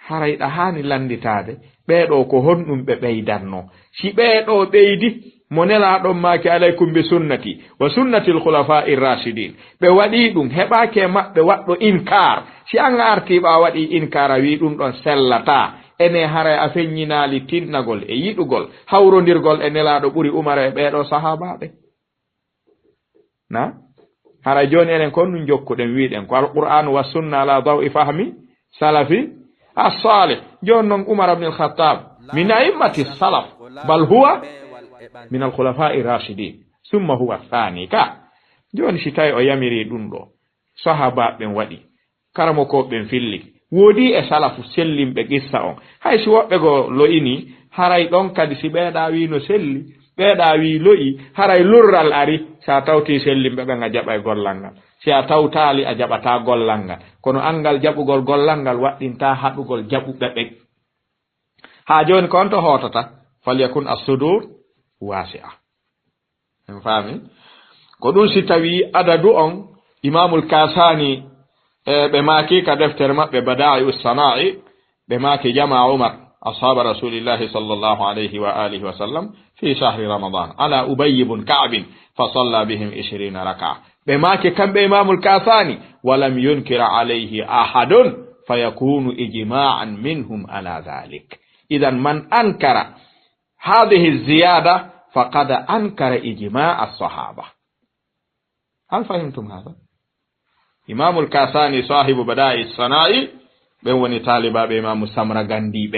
harayɗa hani landitade ɓeɗo ko honɗum ɓe ɓeydanno si ɓeɗo ɓeydi mo nelaɗon maki alaykum bi sunnati wa sunnati al-khulafa'i ar-rashidin ɓe waɗi ɗum heɓake maɓɓe waɗɗo inkar si an artiɓa a waɗi inkar a wi ɗum ɗon sellata ene haray a feññinali tinnagol e yiɗugol hawrondirgol e nelaɗo ɓuri Umar e ɓeɗo sahabaɓe na hara joni enen kon nun jokkuɗen wiiɗen ko alquran wa sunna ala dawi fahmi salafi as-salih jon non umar ibn al-khattab min a'immati salaf bal huwa min al-khulafa'i rashidin summa huwa thani ka joni si tawi o yamiri ɗum ɗo sahaba ɓen waɗi karamo ko ɓen filli woodi e salafu sellimɓe qissa on hay si woɓɓe go lo'ini haray ɗon kadi si ɓeeɗa wi no selli ɓeeɗa wi lo'i haray lurral ari sa tawti sellimɓe ɓen a jaɓa e gollal ngal si a tawtali a jaɓata gollal ngal kono angal jaɓugol gollal ngal waɗɗinta haɗugol jaɓuɓe ɓen ha joni ko on to hotata falyakun as-sudur wasi'a en faami ko ɗum si tawi adadu on imamul kasani ɓe maaki ka deftere maɓɓe bada'i us-sana'i ɓe maaki jama umar ashab rasulillahi sallallahu alayhi wa alihi wa sallam fi shahri ramadan ala ubay ibn ka'b fa salla bihim 20 rak'a ɓe maaki kamɓe imamul kasani wa lam yunkir alayhi ahadun fayakunu ijma'an minhum ala dhalik idan man ankara hadhihi az-ziyada faqad ankara ijma' as-sahaba hal fahimtum hadha imam al-kasani sahibu bada'i as-sana'i be woni talibabe imam samra gandi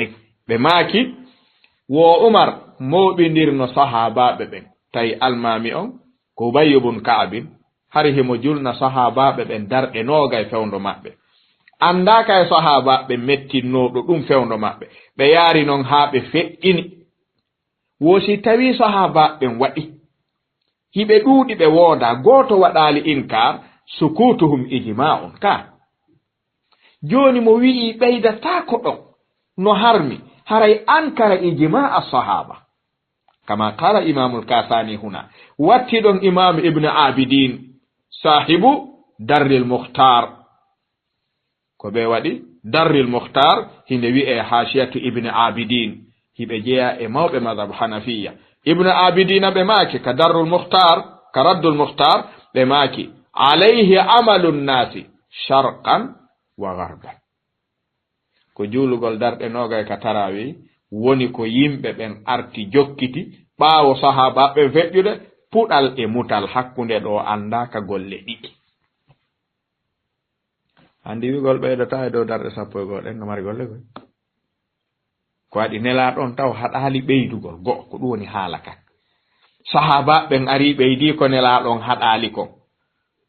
be maki wo umar moɓindirno sahabaɓe ɓen tawi almami on ko ubay ibn ka'b hari himo julna sahabaɓe ɓen darɗe noga e fewndo maɓɓe andaka e sahabaɓe mettinnoɗo ɗum fewndo maɓɓe ɓe yaari noon ha ɓe feƴƴini wosi tawi sahabaɓen waɗi hiɓe ɗuuɗi ɓe wooda goto waɗali inkar sukutuhum ijma'un ka joni mo wi'i ɓeydata ko ɗon no harmi haray ankara ijma' as-sahaba kama qala imamul kasani huna watti ɗon imam ibn abidin sahibu darril mukhtar ko ɓe waɗi darril mukhtar hinde wi'e hashiyatu ibn abidin hiɓe jeeya e mawɓe madhab hanafiya ibn abidina ɓe maaki ka darrul mukhtar ka raddul mukhtar ɓe maaki alayhi amalu nnasi sharqan wa garban ko juulugol darɗe nogay ka tarawi woni ko yimɓe ɓen arti jokkiti ɓaawo sahabaɓe feƴƴude puɗal e mutal hakkunde ɗo anda ka golle ɗiɗi andi wigol ɓeydata e dow darɗe 11 ɗen no mari golle koy ko waɗi nelaɗon taw haɗali ɓeydugol go'o ko ɗum woni haala kan sahabaɓen ari ɓeydi ko nelaɗon haɗali kon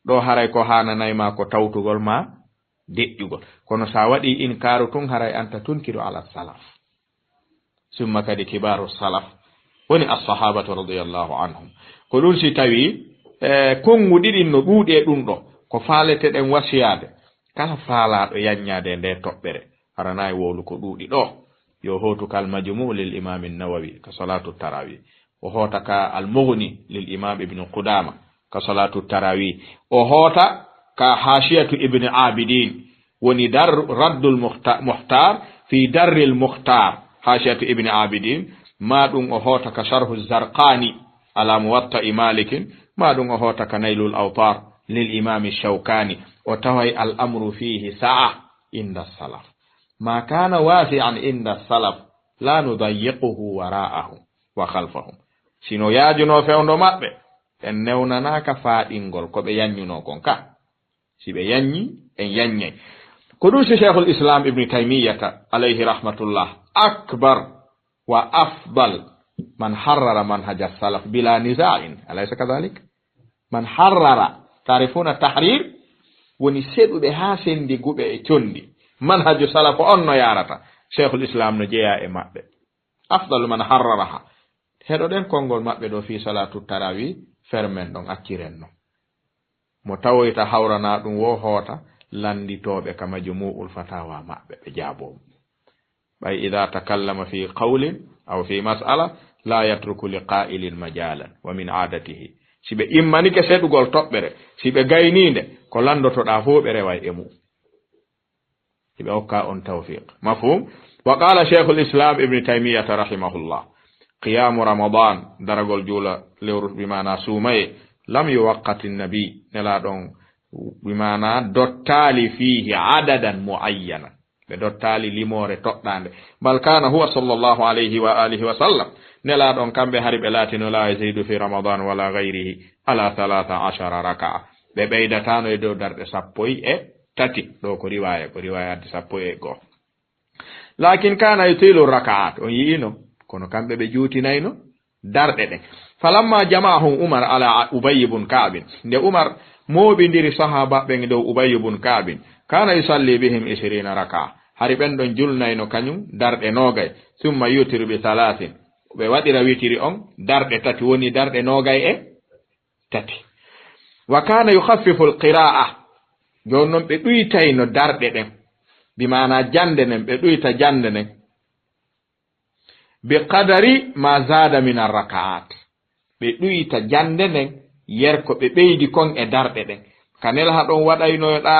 ɗo haray ko hananayma ko tawtugol ma deƴƴugol kono sa waɗi inkaru tun haray anta tunkiru ala salaf summa kadi kibaru salaf woni as-sahabatu radiyallahu anhum ko ɗum si tawi kongu ɗiɗin no ɗuuɗe ɗum ɗo ko faalete ɗen wasiyade kala faalaɗo yanñade nde toɓɓere haranayi wowlu ko ɗuuɗi ɗo yo hotu kal majmu' lil imam an-nawawi ka salatu tarawih o hota ka al-mughni lil imam ibn qudama ka salatu tarawih o hota ka hashiyatu ibn abidin woni dar raddul muhtar fi darril muhtar hashiyatu ibn abidin ma ɗum o hota ka sharhu zarqani ala muwatta malik ma ɗum o hota ka nailul awtar lil imam shawkani o taway al amru fihi sa'a inda salaf ma kana wasi'an inda salaf la nudayyiquhu wara'ahum wa khalfahum sino yaajuno fewndo maɓɓe en newnanaka faaɗingol ko ɓe yannyuno kon ka si ɓe yanyi en yanyay ko ɗum si cheikhul islam ibn taymiyata alayhi rahmatullah akbar wa afdal man harrara manhaja salaf bila niza'in alaysa kadhalik man harrara tarifuna tahrir woni seɗuɓe ha sendi guɓe e condi manhaju salaf on no yarata cheikhul islam no jeeya e maɓɓe afdalu man harraraha heɗoɗen konngol maɓɓe ɗo fi salatu tarawi fermen ɗon acciren non mo tawoyta hawrana ɗum wo hoota landitoɓe ka majmu'ul fatawa maɓɓe ɓe jaabomo ɓay ida takallama fi qawlin aw fi mas'ala la yatruku li qa'ilin majalan wa min adatihi si ɓe immanike seɗugol toɓɓere si ɓe gayninde ko landotoɗa fo ɓe reway e mum si ɓe hokka on tawfiq mafhum wa qala cheikhul islam ibn taymiyata rahimahullah qiyamu ramadan daragol juula lewru bimana suumaye lam yuwaqqati nabi nela ɗon bimana dottali fihi adadan muayyana ɓe dottali limore toɗɗande bal kana huwa sallallahu alayhi wa alihi wa sallam nela ɗon kamɓe hari ɓe laatino la yazidu fi ramadan wala gayrihi ala 13 raka'a ɓe ɓeydatano e dow darɗe 13 ɗo ko riwayade 11 lakin kana yutilu raka'at on yiino kono kamɓe ɓe juutinayno darɗe ɗen falamma jama'ahum umar ala ubay ibn ka'b nde umar moɓidiri sahaba ɓen dow ubay ibn ka'b kana yusalli bihim 20 raka'a hari ɓen ɗon julnayno kañum darɗe nogay summa yutiru bi 3 ɓe waɗira witiri on darɗe 3 woni darɗe 23 wa kana yukhaffifu alqira'a jon non ɓe ɗuytayno darɗe ɗen bimana jande nen ɓe ɗuyta jande nen bi qadari ma zada min arraka'at ɓe ɗuyta jande nen yerko ɓe ɓeydi kon e darɗe ɗen kanel ha ɗon waɗaynoyoɗa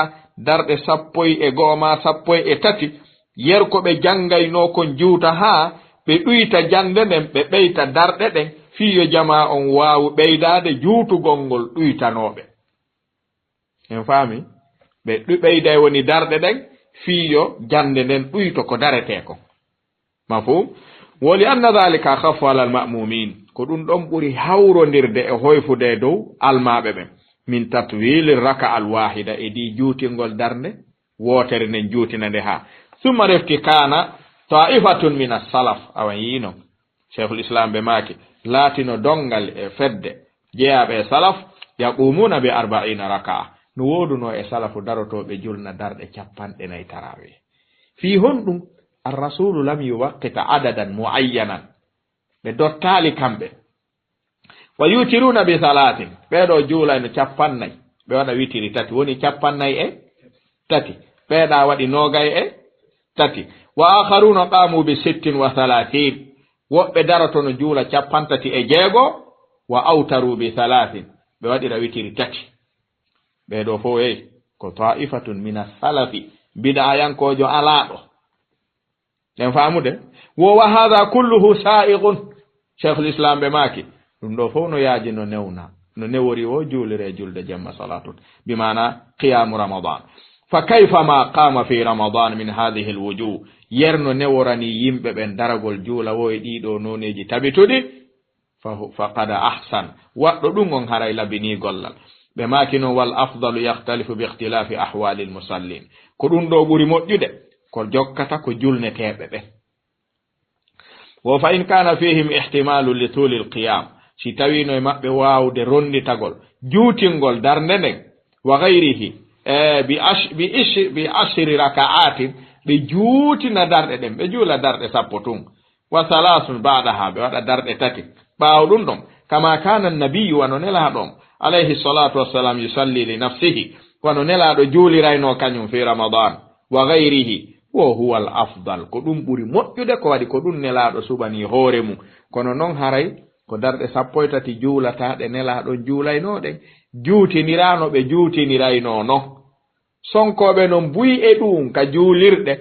darɗe 12 ma 13 yerko ɓe jangayno kon juuta ha ɓe ɗuyta jande nen ɓe ɓeyta darɗe ɗen fiyo jama on waawu ɓeydade juutugol ngol ɗuytanoɓe en faami ɓe ɓeyday woni darɗe ɗen fiyo jande nden ɗuyto ko darete ko mafhum woli anna dhalika khafu ala alma'mumin ko ɗum ɗon ɓuri hawrondirde e hoyfude dow almaɓe ɓen min tatwili raka alwahida e di juutingol darnde wotere nden juutinande ha summa refti kana ta'ifatun min as-salaf awan yino sheikhul islam be maki latino dongal e fedde jeyaɓe salaf yaqumuna bi 40 raka'a no woduno e salafu darotoɓe julna darɗe 40 tarawe fi honɗum ar-rasulu lam yuwaqqita adadan muayyanan ɓe dottali kamɓe wa yutiruna bi 3 ɓeɗo juulayno 40 ɓe waɗa witiri 3 woni 40 ɓeɗa waɗi 23 wa akharuna qamu bi 36 woɓɓe darotono juula 36 wa awtaru bi 3 ɓe waɗira witiri 3 ɓeɗo fo ko ta'ifatun min as-salafi bid'ayankojo alaɗo en famude wa hadha kulluhu sa'iqun sheikhul islam be maki ɗum ɗo fof no yaaji no newna no newori o juulire julde jemma salatun bimana qiyamu ramadan fa kayfa ma qama fi ramadan min hadhihi alwujuh yerno neworani yimɓe ɓen daragol juula wo e ɗiɗo noneji tabituɗi faqad ahsan waɗɗo ɗum on haray labini gollal ɓe maki noon wal afdalu yahtalifu bi ihtilafi ahwali almusallin ko ɗum ɗo ɓuri moƴƴude ko jokkata ko julneteɓe ɓe wo fa in kana fihim ihtimalu li tuli alqiyam si tawino e maɓɓe wawde ronditagol juutingol darnde nden wa gayrihi bi ashri raka'atin ɓe juutina darɗe ɗen ɓe juula darɗe 10 tun wa 3 ba'daha ɓe waɗa darɗe 3 ɓaawo ɗum ɗon kama kana nabiyu wano nelaɗon alayhi salatu wassalam yusalli li nafsihi wano nelaɗo juulirayno kañum fi ramadan wa gayrihi wo huwa al afdal ko ɗum ɓuri moƴƴude ko waɗi ko ɗum nelaɗo suɓani hoore mum kono noon haray ko darɗe 13 juulataɗe nelaɗon juulaynoɗen juutinirano ɓe juutinirayno no sonkoɓe non buyi e ɗum ka juulirɗe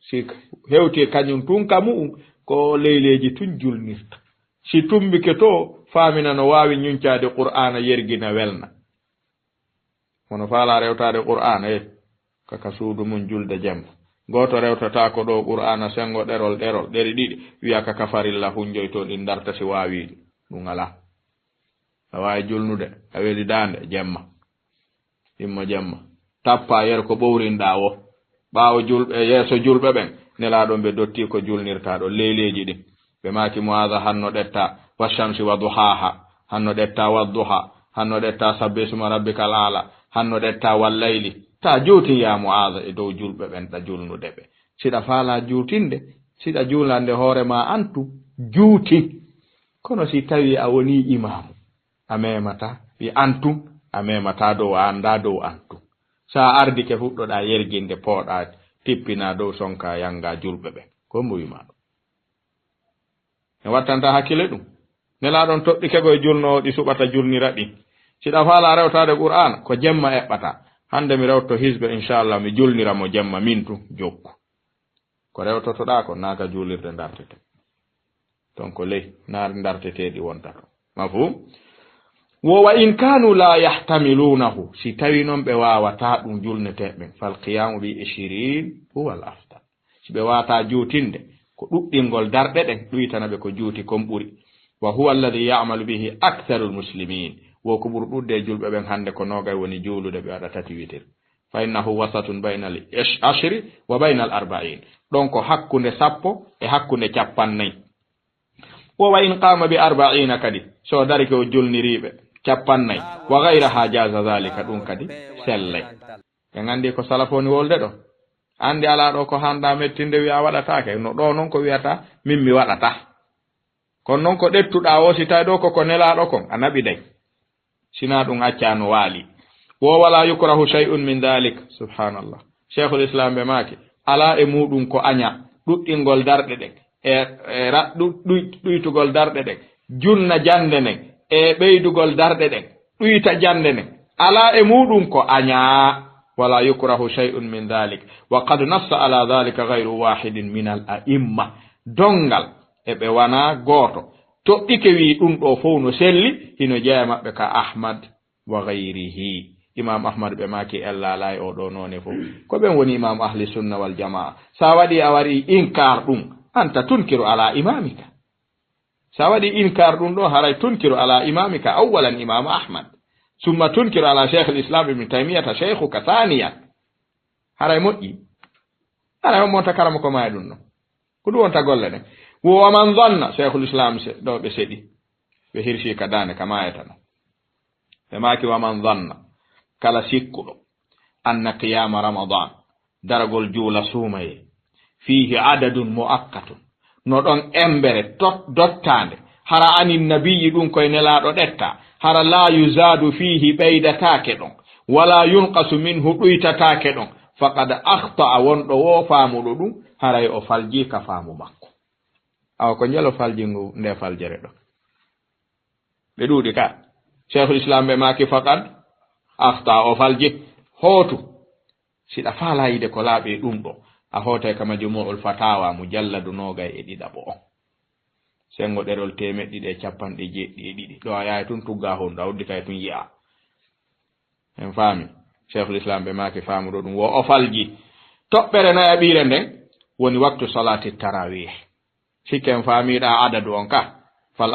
si hewti kañum tun ka mu'um ko leyleji tun julnirta si tumbike to famina no wawi ñuncade qur'ana yergina welna hono faala rewtade qur'ana kaka suudu mum julde jemma goto rewtata ko ɗo qur'ana sengo ɗerol ɗeri ɗiɗi wiya kaka farilla hunjoyto ɗin darta si wawiɗi ɗum ala a wawi julnude a weli dande jemma immo jemma tappa yer ko ɓowrinɗa wo ɓawo julɓe yeeso julɓe ɓen nelaɗon ɓe dotti ko julnirtaɗo leyleji ɗin ɓe maki moada hanno ɗetta washamsi wa duhaha hanno ɗetta wadduha hanno ɗetta sabbi suma rabbikal ala hanno ɗetta wallayli ta juuti ya moada e dow julɓe ɓen ɗa julnude ɓe siɗa faala juutinde siɗa julande hoorema antu juuti kono si tawi a woni imamu a memata wi antum a memata dow a anda dow antum sa ardi ke fuɗɗoɗa yerginde pooɗa tippina dow sonka yanga julɓe ɓe ko mbuyima ɗum e wattanta hakkille ɗum nelaɗon toɗɗi kegoye julnowo ɗi suɓata julnira ɗi siɗa faala rewtade qur'an ko jemma eɓɓata hande mi rewto hisbe inchallah mi julnira mo jemma min tu jokku ko rewtotoɗa ko naaka julirde dartete ton ko ley naari darteteɗi wontato mafhum wo wa in kanu la yahtamilunahu si tawi noon ɓe wawata ɗum julneteɓen fal qiyamu bi 20 huwa al afdal si ɓe wata juutinde ko ɗuɗɗingol darɗe ɗen ɗuytana ɓe ko juuti kon ɓuri wa huwa alladhi ya'malu bihi aktharu almuslimin wo ko ɓuri ɗudde julɓe ɓen hannde ko nogay woni juulude ɓe waɗa tati witir fa innahu wasatun bayna al ashri wa bayna al arba'in ɗon ko hakkunde 10 e hakkunde 40 wa in qama bi 40 kadi so dari ko julniriɓe 40 wa ghayraha jaza zalika ɗum kadi sellay en andi ko salafoni wolde ɗo andi ala ɗo ko handa mettinde wi'a waɗatake no ɗo noon ko wiyata min mi waɗata kono noon ko ɗettuɗa o si tawi ɗo koko nelaɗo kon a naɓi day sina ɗum accano waali wo wala yukrahu shay'un min dhalik subhanallah cheikhul islam ɓe maake ala e muɗum ko aña ɗuɗɗingol darɗe ɗen ɗuytugol darɗe ɗen junna jande nden e ɓeydugol darɗe ɗen ɗuyta jande nden ala e muɗum ko aña wala yukrahu shay'un min dhalik wa qad nassa ala dhalika ghayru wahidin min al a'imma dongal e ɓe wana gooto toɗɗike wi ɗum ɗo fof no selli hino jeeya maɓɓe ka ahmad wa ghayrihi imam ahmad ɓe maki ellalay o ɗo noone fof ko ɓen woni imam ahli sunna wal jamaa sa waɗi a waɗi inkar ɗum anta tunkiru ala imamika sa waɗi inkar ɗum ɗo haray tunkiru ala imamika awalan imam ahmad summa tunkiru ala cheikh l'islam ibne taymiyata cheikhuka thaniyan haray moƴƴi haray on monta karama ko maye ɗum no ko ɗum wonta golle ɗen wo man dhanna cheikhul islam ɗo ɓe seɗi ɓe hirsi ka dane ka mayetano ɓe maki wa man dhanna kala sikkuɗo anna qiyama ramadan daragol juula suumaye fihi adadun muakkatun no ɗon embere dottande hara anin nabiyi ɗum koye nelaɗo ɗetta hara la yuzadu fihi ɓeydatake ɗon wala yunqasu minhu ɗuytatake ɗon faqad akhta'a wonɗo wo faamuɗo ɗum haray o falji ka faamu makko awa ko jelo faljingu nde faljere ɗo ɓe ɗuuɗi ka cheikhul islam ɓe maki faqad akhta'a o falji hootu siɗa faalayide ko laaɓi ɗum ɗo a hootay ka majmu'ul fatawa mujalladu 2 on sengo ɗerol 150 ɗo a yahay tun tugga honɗo a uddi kay tun yi'a en faami cheikhul islam ɓe maki faamuɗo ɗum wo o falji toɓɓere nayi ɓiire nden woni waktu salati tarawih sikken faamiɗa adadu on ka fal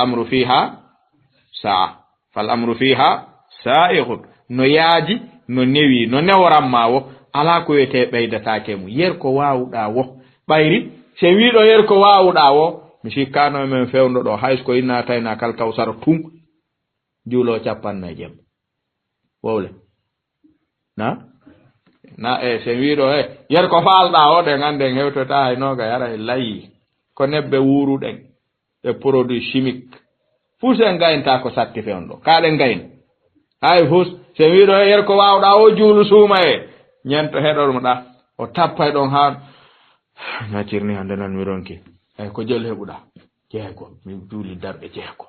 amru fiha sa'ighun no yaaji no newi no neworanma wo ala ko wiyete ɓeydatake mu yer ko wawuɗa wo ɓayri se wiɗo yer ko wawuɗa wo mi sikkano men fewndo ɗo hays ko inna tayna kal kawsara tum juulo 50 wowle na se wiɗo yer ko falɗa o ɗen ande hewtota hay noga yara e layi ko nebbe wuruɗen e produit chimique fuu sen gayinta ko satti fewndo kaɗen gayin hay fus se wiɗo yer ko wawɗa o juulu suuma ñento heɗormoɗa o tappay ɗon ha ñaccirni hande nan mi ronki eyyi ko jel heɓuɗa jeego mi juuli darɓe jeego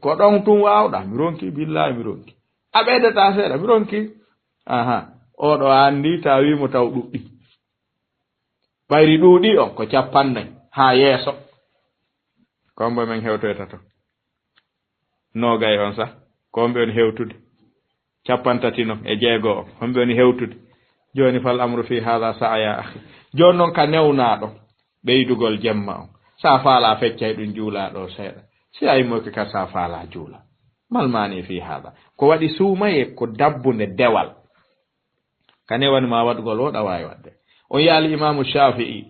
ko ɗon tum wawɗa mi ronki billahi mi ronki a ɓeydata seeɗa mi ronki oɗo andi ta wimo taw ɗuɗɗi ɓayri ɗuuɗi on ko 50 ha yeeso kombo men hewtoyta to nogay on sa kombe on hewtude 36 on hombe woni hewtude joni fal amru fi hadha sa'ya akhi joni non ka newnaɗo ɓeydugol jemma on sa faala feccay ɗum juulaɗo seeɗa si ay moke ka sa faala juula malmani fi hadha ko waɗi suumaye ko dabbunde dewal kane wani ma waɗugol woɗa wawi wadde on yaali imamu shafi'i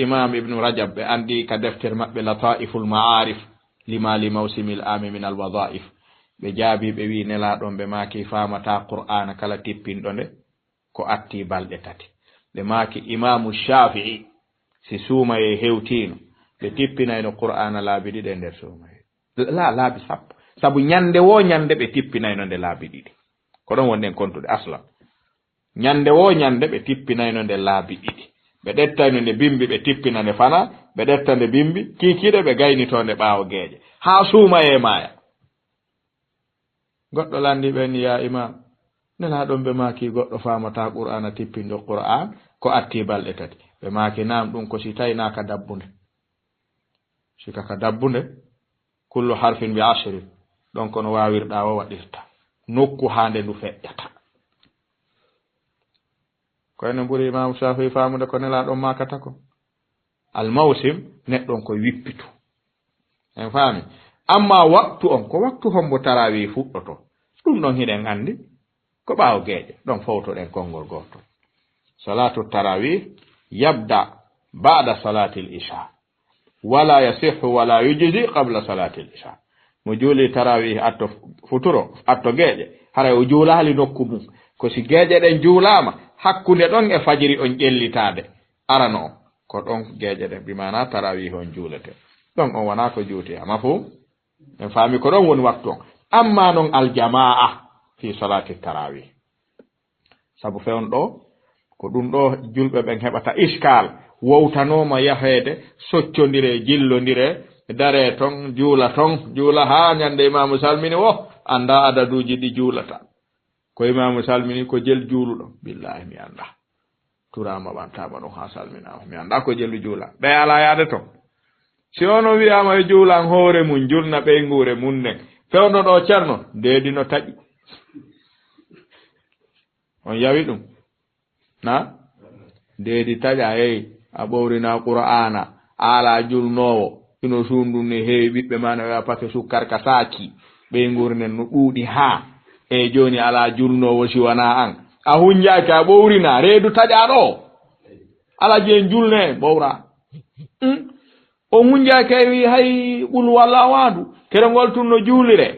imam ibnu rajab ɓe andi ka deftere maɓɓe lataiful ma'arif limali mawsimil ami min al wadaif ɓe jaabi ɓe wi nelaɗon ɓe maaki famata qur'ana kala tippinɗo nde ko atti balɗe 3 ɓe maaki imamu shafi'i si suumaye hewtino ɓe tippinayno qur'ana laabi 2 nder suumaye laabi 10 sabu ñande wo ñande ɓe tippinayno nde laabi 2 ko ɗon wonɗen kontude aslan ñande wo ñande ɓe tippinayno nde laabi 2 ɓe ɗettayno nde bimbi ɓe tippina nde fana ɓe ɗetta nde bimbi kikiɗe ɓe gaynito nde ɓaawo geeje ha suumaye maaya goɗɗo landi ɓen ya imam nelaɗon ɓe maaki goɗɗo famata qur'ana tippinɗo qur'an ko atti balɗe 3 ɓe maaki nam ɗum ko si tayna ka dabbunde sika ka dabbunde kullu harfin bi 10 ɗon kono wawirɗa o waɗirta nokku hande ndu feƴƴata koyne ɓuri imam shafi famude ko nelaɗon makata ko al mawsim neɗɗon koye wippitu en faami amma waktu on ko waktu hombo tarawih fuɗɗoto ɗum ɗon hiɗen andi ko ɓaawo geeƴe ɗon fawtoɗen konngol goto salatu tarawih yabda ba'da salati al-isha wala yasihhu wala yujzi qabla salati al-isha mo juuli tarawih atto futuro atto geeƴe hara o juulaali nokku mum ko si geeƴe ɗen juulaama hakkunde ɗon e fajiri on ƴellitaade arano on ko ɗon geeƴe ɗen bimana tarawih on juulete ɗon on wona ko juuti ama fo en faami ko ɗon woni waktu on amma noon aljamaa fi salati tarawih sabu fewn ɗo ko ɗum ɗo julɓe ɓen heɓata iskal wowtanoma yaheede soccondire jillondire dare ton juula ha ñande imamu salmini wo anda adaduji ɗi juulata ko imamu salmini ko jel juuluɗo billahi mi anda turama ɓantama ɗum ha salminama mi anda ko jelu juula ɓe ala yaade ton si ono wiyama e juulan hoore mum julna ɓeygure mum nden fewno ɗo ceerno deedino taƴi on yawi ɗum na deedi taƴa hey a ɓowrina qur'ana ala julnowo ino sundum ne heewi ɓiɓɓe ma ne pake sukkar ka saaki ɓeygurnen no ɗuuɗi ha e joni ala julnowo si wona an a hunjaki a ɓowrina reedu taƴa ɗo ala jeen julne ɓowra o hunjaki wi hay ɓul walla waandu kerengol tun no juulire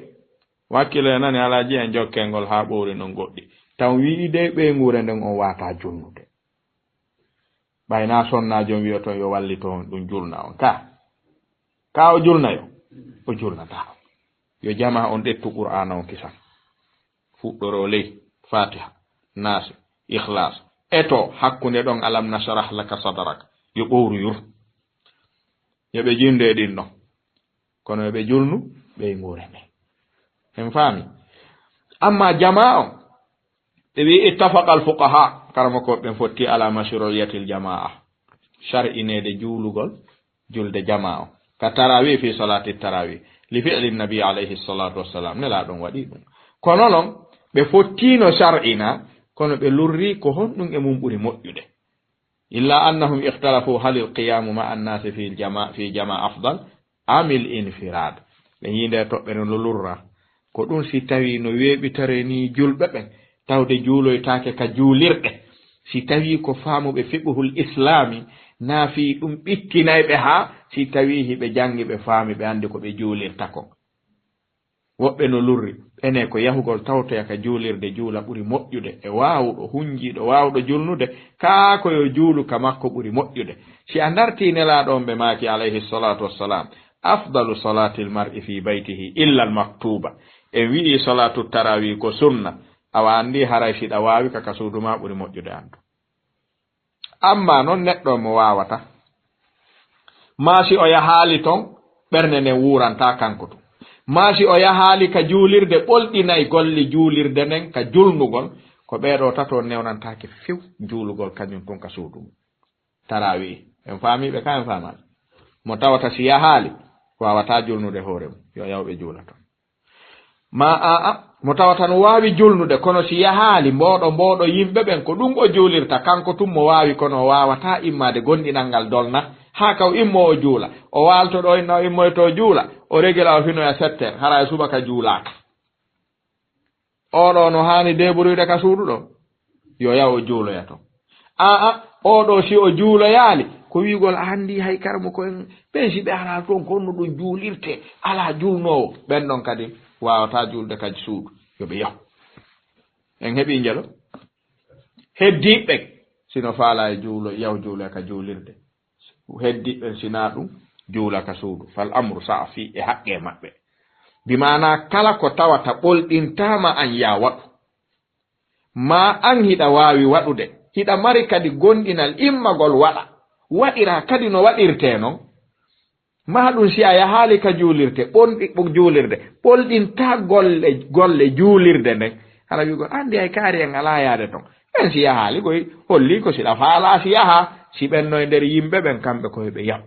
wakkile nani ala jeen jokkengol ha ɓowri non goɗɗi taw wiide ɓeygure nden on wata julnude ɓayna sonnajo wiyoto yo wallito ɗum julna on ka o julnayo o julnata yo jama on ɗettu qur'ana on kisan fuɗɗoro ley fatiha nas ikhlas eto hakkunde ɗon alam nashrah laka sadrak yo ɓowru yur yoɓe jinde ɗin ɗon kono yoɓe julnu ɓe ngure me en faami amma jama on ɓe wi ittafaqa al fuqaha karama ko ɓen fotti ala mashru'iyatil jamaa shar'inede juulugol julde jamaa on ka tarawih fi salati tarawih li fi'li nabi alayhi salatu wassalam ne la ɗon waɗi ɗum kono noon ɓe fottino shar'ina kono ɓe lurri ko honɗum e mum ɓuri moƴƴude illa annahum ikhtalafu hal alqiyamu ma annasi fi jama afdal amil infirad ɓe yinde toɓɓe no lurra ko ɗum si tawi no weeɓitare ni julɓe ɓen tawde juuloytaake ka juulirɗe si tawi ko faamuɓe fiɓuhul islami naafi ɗum ɓittinayɓe ha si tawi hiɓe jangi ɓe faami ɓe andi ko ɓe juulirta ko woɓɓe no lurri ene ko yahugol tawtoya ka juulirde juula ɓuri moƴƴude e waawɗo hunjiiɗo waawɗo julnude kaa koyo juulu ka makko ɓuri moƴƴude si a darti nelaɗon ɓe maaki alayhi salatu wassalam afdalu salati l mar'i fi baytihi illa al maktuba en wi'i salatu tarawi ko sunna awa andi haray siɗa waawi kaka suuduma ɓuri moƴƴude andu amma noon neɗɗo mo waawata maasi o yahaali ton ɓernde nden wuuranta kanko tum maasi o yahaali ka juulirde ɓolɗinayi golle juulirde nden ka julnugol ko ɓeeɗo tato newnantaake few juulugol kañum tun ka suudu mum tarawi en faamiɓe ka en faamaɓe mo tawata si yahaali wawata julnude hoore mum yo yawɓe juula ton ma mo tawata no waawi julnude kono si yahaali mboɗo yimɓe ɓen ko ɗum o juulirta kanko tum mo waawi kono o wawata immade gonɗinal ngal dolna ha kaw immo o juula o waalto ɗo inno immoyto juula o regila o finoya 7 heures hara e subaka juulaka oɗo no hani deɓorude ka suudu ɗo yo yaw o juuloya ton oɗo si o juuloyaali ko wiigol andi hay karmo koyen ɓen si ɓe ala toon konno ɗum juulirte ala julnowo ɓen ɗon kadi wawata julde kadi suudu yoɓe yaw en heeɓi jelo heddiɓɓen sino faala e juulo yaw juule ka juulirde heddiɓɓen sina ɗum juula ka suudu fal amru sa fi e haqqe maɓɓe bimana kala ko tawata ɓolɗintama an ya waɗu ma an hiɗa wawi waɗude hiɗa mari kadi gonɗinal immagol waɗira kadi no waɗirte noon ma ɗum si a yahaali ka juulirte juulirde ɓolɗinta golle juulirde nden hara wigo andi hay kaari en ala yaade ton ɓen si yahaali koy holli ko siɗa faala si yaha si ɓenno e nder yimɓe ɓen kamɓe koye ɓe yaw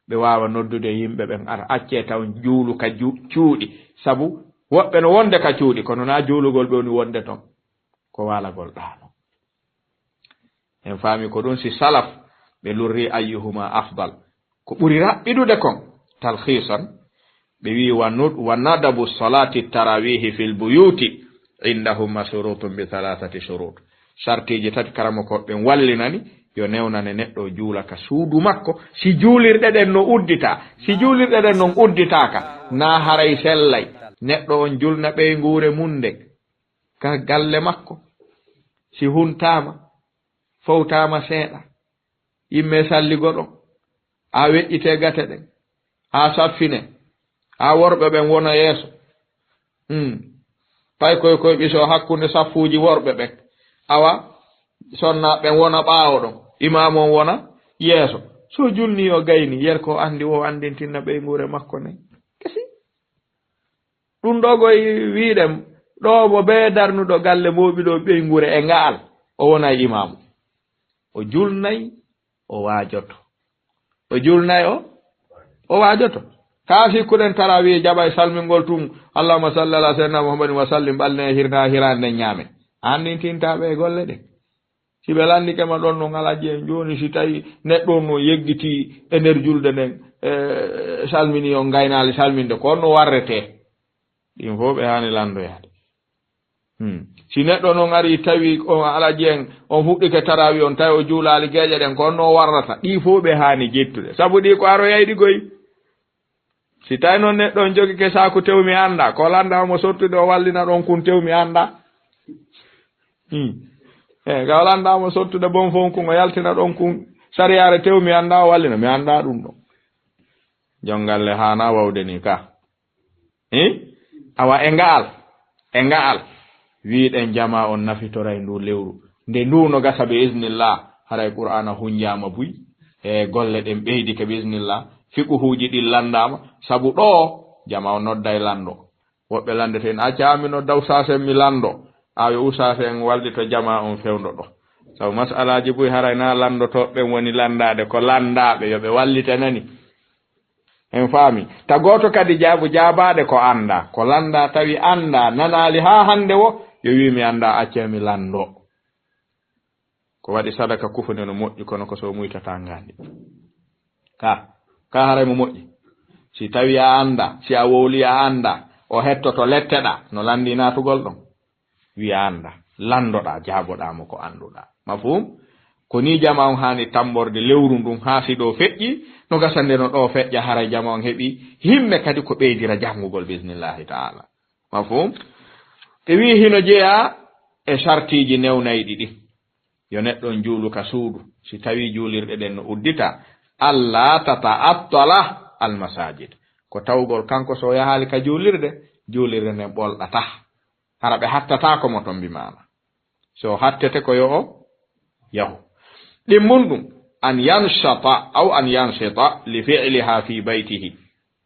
ɓe wawa noddude yimɓe ɓen ara acce taw juulu ka cuuɗi sabu woɓɓe no wonde ka cuuɗi kono na juulugol ɓe woni wonde ton ko walagol ɗaano en faami ko ɗum si salaf ɓe lurri ayyuhuma afdal ko ɓuri raɓɓiɗude kon talhisan ɓe wi wa nadabu salati tarawihi fil buyuti indahum mashrutun bi 3 shurut. Shartiji tati karamo ko ɓe wallinani yo newnane neɗɗo juula ka suudu makko si juulirɗe ɗen no uddita. Si juulirɗe ɗen non udditaka na haray sellay neɗɗo on julna ɓeygure munde ka galle makko si huntama fowtama seeɗa yimme salligo ɗon a weƴƴite gate ɗen a saffine a worɓe ɓen wona yeeso pay koye ɓiso hakkunde saffuji worɓe ɓen awa sonna ɓen wona ɓaawo ɗon imam on wona yeeso. So julni o gayni yer ko andi o andintinna ɓeygure makko nen kesi ɗum ɗo goy wiɗem ɗo mo be darnuɗo galle moɓiɗo ɓeygure e ngaal o wona imamu o julnayi o waajoto o julnayi o waajoto ka sikkuɗen tarawi jaɓa salmingol tum allahumma salli ala sayyidina muhammadin wa sallim ɓalne hirande nden ñaamen andintintaɓe e golle ɗen si ɓe landikema ɗon no ngalaji en joni si tawi neɗɗo no yeggiti e nder julde nden salmini on gaynali salminde ko no warrete ɗin fof ɓe hani landoyade. Si neɗɗo noon ari tawi on alaji en on fuɗɗike tarawi on tawi o juulali gueƴe ɗen ko no warrata ɗi fof ɓe hani jettude saabu ɗi ko aro yayɗi goyi. Si tawi noon neɗɗo on jogi ke saku tewmi anda ko landamo sottude o wallina ɗon kun tewmi anda ga landamo sottude bon fon kun o yaltina ɗon kun sariyare tewmi anda o wallina mi anda ɗum ɗon jongalle hana wawde ni ka awa e ngaal wiɗen jama on nafitora e ndu lewru nde ndu no gasa be isnillah haray qur'ana hunjama buy e golle ɗen ɓeydike be isnillah fiqhuji ɗin landama sabu ɗo jama o nodda e lando woɓɓe landete en acca ami no daw sasen mi lando ayo usase en waldi to jama on fewndo ɗo sabu masalaji buy haray na landotoɓɓen woni landade ko landaɓe yoɓe wallite nani en faami ta goto kadi jaabade ko anda ko landa tawi anda nanali ha hande wo yo wi mi anda acce mi lando ko waɗi sadaka kufune no moƴƴi kono ko so muytata ngandi ka haray mo moƴƴi si tawi a anda si a wowli a anda o hettoto letteɗa no landi natugol ɗon wi anda landoɗa jaaboɗamo ko anduɗa mafhum ko ni jama on hani tamborde lewru ndun ha si ɗo feƴƴi no gasande no ɗo feƴƴa haray jama on heɓi himme kadi ko ɓeydira jangugol bismillahi taala mafhum te wi hino jeeya e sartiji newnayɗi ɗi yo neɗɗon juuluka suudu si tawi juulirɗe ɗen no uddita allah tata'attala almasajid ko tawgol kanko so yahali ka juulirde nden ɓolɗata hara ɓe hattata ko mo ton mbimama so hattete ko yo o yahu ɗimmun ɗum an yanshata aw an yanshita li fi'liha fi baytihi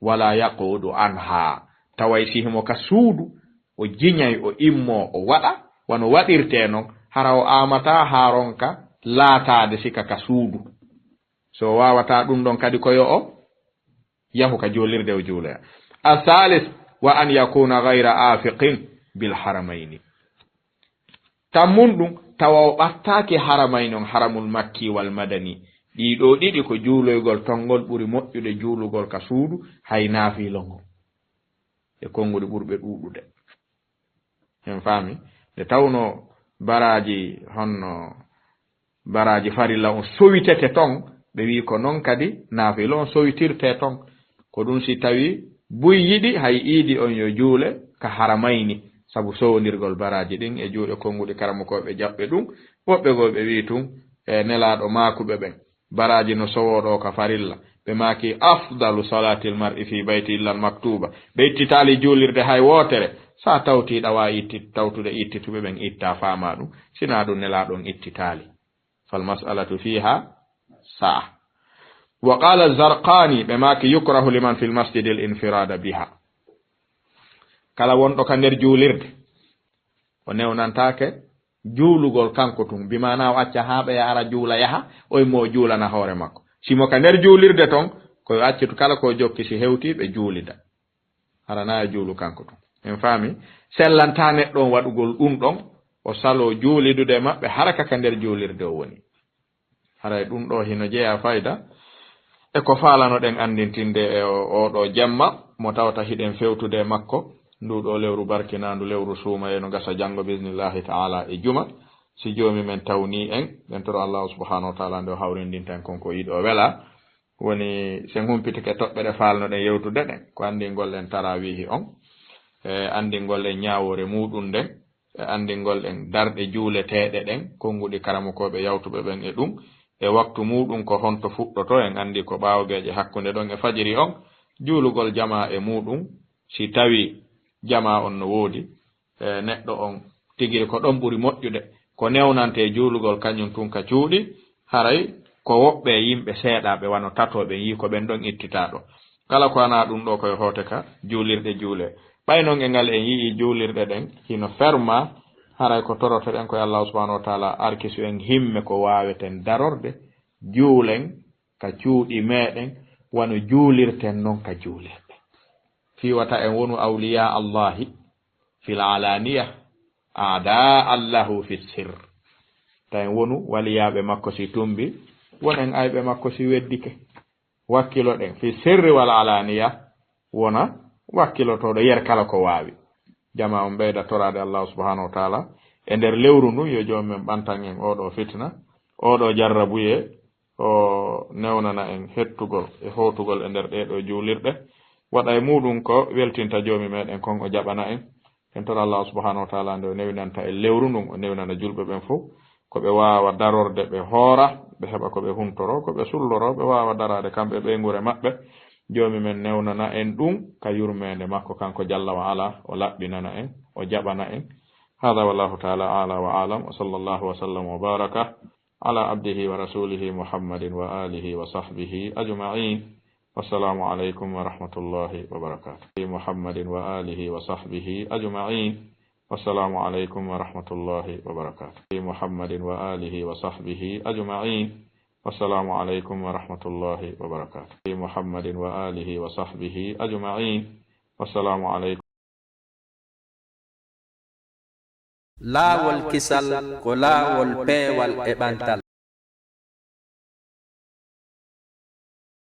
wala yaqudu anha taway sihimo ka suudu o jiñay o immo o waɗa wano waɗirte noon hara o amata haronka laatade sika ka suudu so wawata ɗum ɗon kadi koyo o yahu ka joolirde o juulaya. Athalis wa an yakuna ghayra afiqin bil haramayni tammun ɗum tawa o ɓattaki haramayni on haramul makki wal madani ɗiɗo ɗiɗi ko juuloygol tongol ɓuri moƴƴude juulugol ka suudu hay naafilongol e konguɗi ɓurɓe ɗuɗude en faami nde tawno baraji honno baraji farilla on sowitete ton ɓe wi ko noon kadi naafilo on sowitirte ton ko ɗum si tawi buy yiɗi hay iidi on yo juule ka haramayni sabu sowodirgol baraji ɗin e juuɗe konguɗi karamokoɓe jaɓɓe ɗum woɓɓe go ɓe wi tun e nelaɗo makuɓe ɓen baraji no sowoɗo ka farilla ɓe maki afdalu salatil mar'i fi bayti illa al maktuba ɓe ittitali juulirde hay wotere sa tawtiɗa wa tawtude ittituɓe ɓen itta fama ɗum sina ɗum nelaɗon ittitali fal mas'alatu fiha sa'a wa qala zarqani ɓe maki yukrahu liman fil masjid al infirada biha kala wonɗo ka nder juulirde o newnantake juulugol kanko tun bimana o acca ha ɓe ara juula yaha oye mo juulana hoore makko simo ka nder juulirde ton koye accitu kala ko jokki si hewti ɓe juulida harana e juulu kanko tun en faami sellanta neɗɗon waɗugol ɗum ɗon o salo juulidude maɓɓe haraka ka nder juulirde o woni haray ɗum ɗo hino jeeya fayda e ko faalano ɗen andintinde e oɗo jemma mo tawata hiɗen fewtude makko nduɗo lewru barkinandu lewru suuma eno gasa janngo bismillahi taala e juma si joomi men tawni en ɓen toro allahu subhanahu wa taala nde o hawrindinten konko yiɗo wela woni sen humpitike toɓɓe ɗe falnoɗen yewtude ɗen ko andingol en tarawihi on e andingol en ñawore muɗum nden e andingol en darɗe juuleteɗe ɗen konnguɗi karamokoɓe yawtuɓe ɓen e ɗum e waktu muɗum ko honto fuɗɗoto en andi ko ɓawgeje hakkunde ɗon e fajiri on juulugol jama e muɗum si tawi jama on no woodi neɗɗo on tigiri ko ɗon ɓuri moƴƴude ko newnante juulugol kañum tun ka cuuɗi haray ko woɓɓe yimɓe seeɗaɓe wano tatoɓe yi ko ɓen ɗon ittitaɗo kala ko ana ɗum ɗo koye hoote ka juulirɗe juule ɓay noon e ngal en yii juulirɗe ɗen hino ferma haray ko toroto ɗen koye allahu subahanahu wa taala arkisu en himme ko waweten darorde juulen ka cuuɗi meɗen wano juulirten noon ka juulirɗe fiwata en wonu awliya allahi fil alaniya aada allahu fi sir ta en wonu waliyaɓe makko si tumbi wonen ayɓe makko si weddike wakkilo ɗen fi sirri wal alaniya wona wakkilotoɗo yer kala ko wawi jama on ɓeyda torade allahu subhanahu wa taala e nder lewru ndu yo jomumen ɓantan en oɗo fitna oɗo jarrabuye o newnana en hettugol e hotugol e nder ɗeɗo juulirɗe waɗa e muɗum ko weltinta joomi meɗen kon o jaɓana en tora allahu subhanahu wa taala nde o newnanta e lewru ndun o newnana julɓe ɓen fof ko ɓe wawa darorde ɓe hoora ɓe heɓa ko ɓe huntoro ko ɓe sulloro ɓe wawa darade kamɓe ɓeygure maɓɓe joomi men newnana en ɗum ka yurmede makko kanko jalla wa ala o laɓɓinana en o jaɓana en hada wallahu taala ala wa alam wa sallallahu wa sallam wa baraka ala abdihi wa rasulihi muhammadin wa alihi wa sahbihi ajma'in wassalamu alaikum wa rahmatullahi wa barakatuh muhammadin wa alihi wa sahbihi ajma'in wassalamu alaikum wa rahmatullahi wa barakatuh muhammadin wa alihi wa sahbihi ajma'in wassalamu alaikum wa rahmatullahi wa barakatuh muhammadin wa alihi wa sahbihi ajma'in wassalamu alaikum laawol kisal ko laawol peewal e ɓantal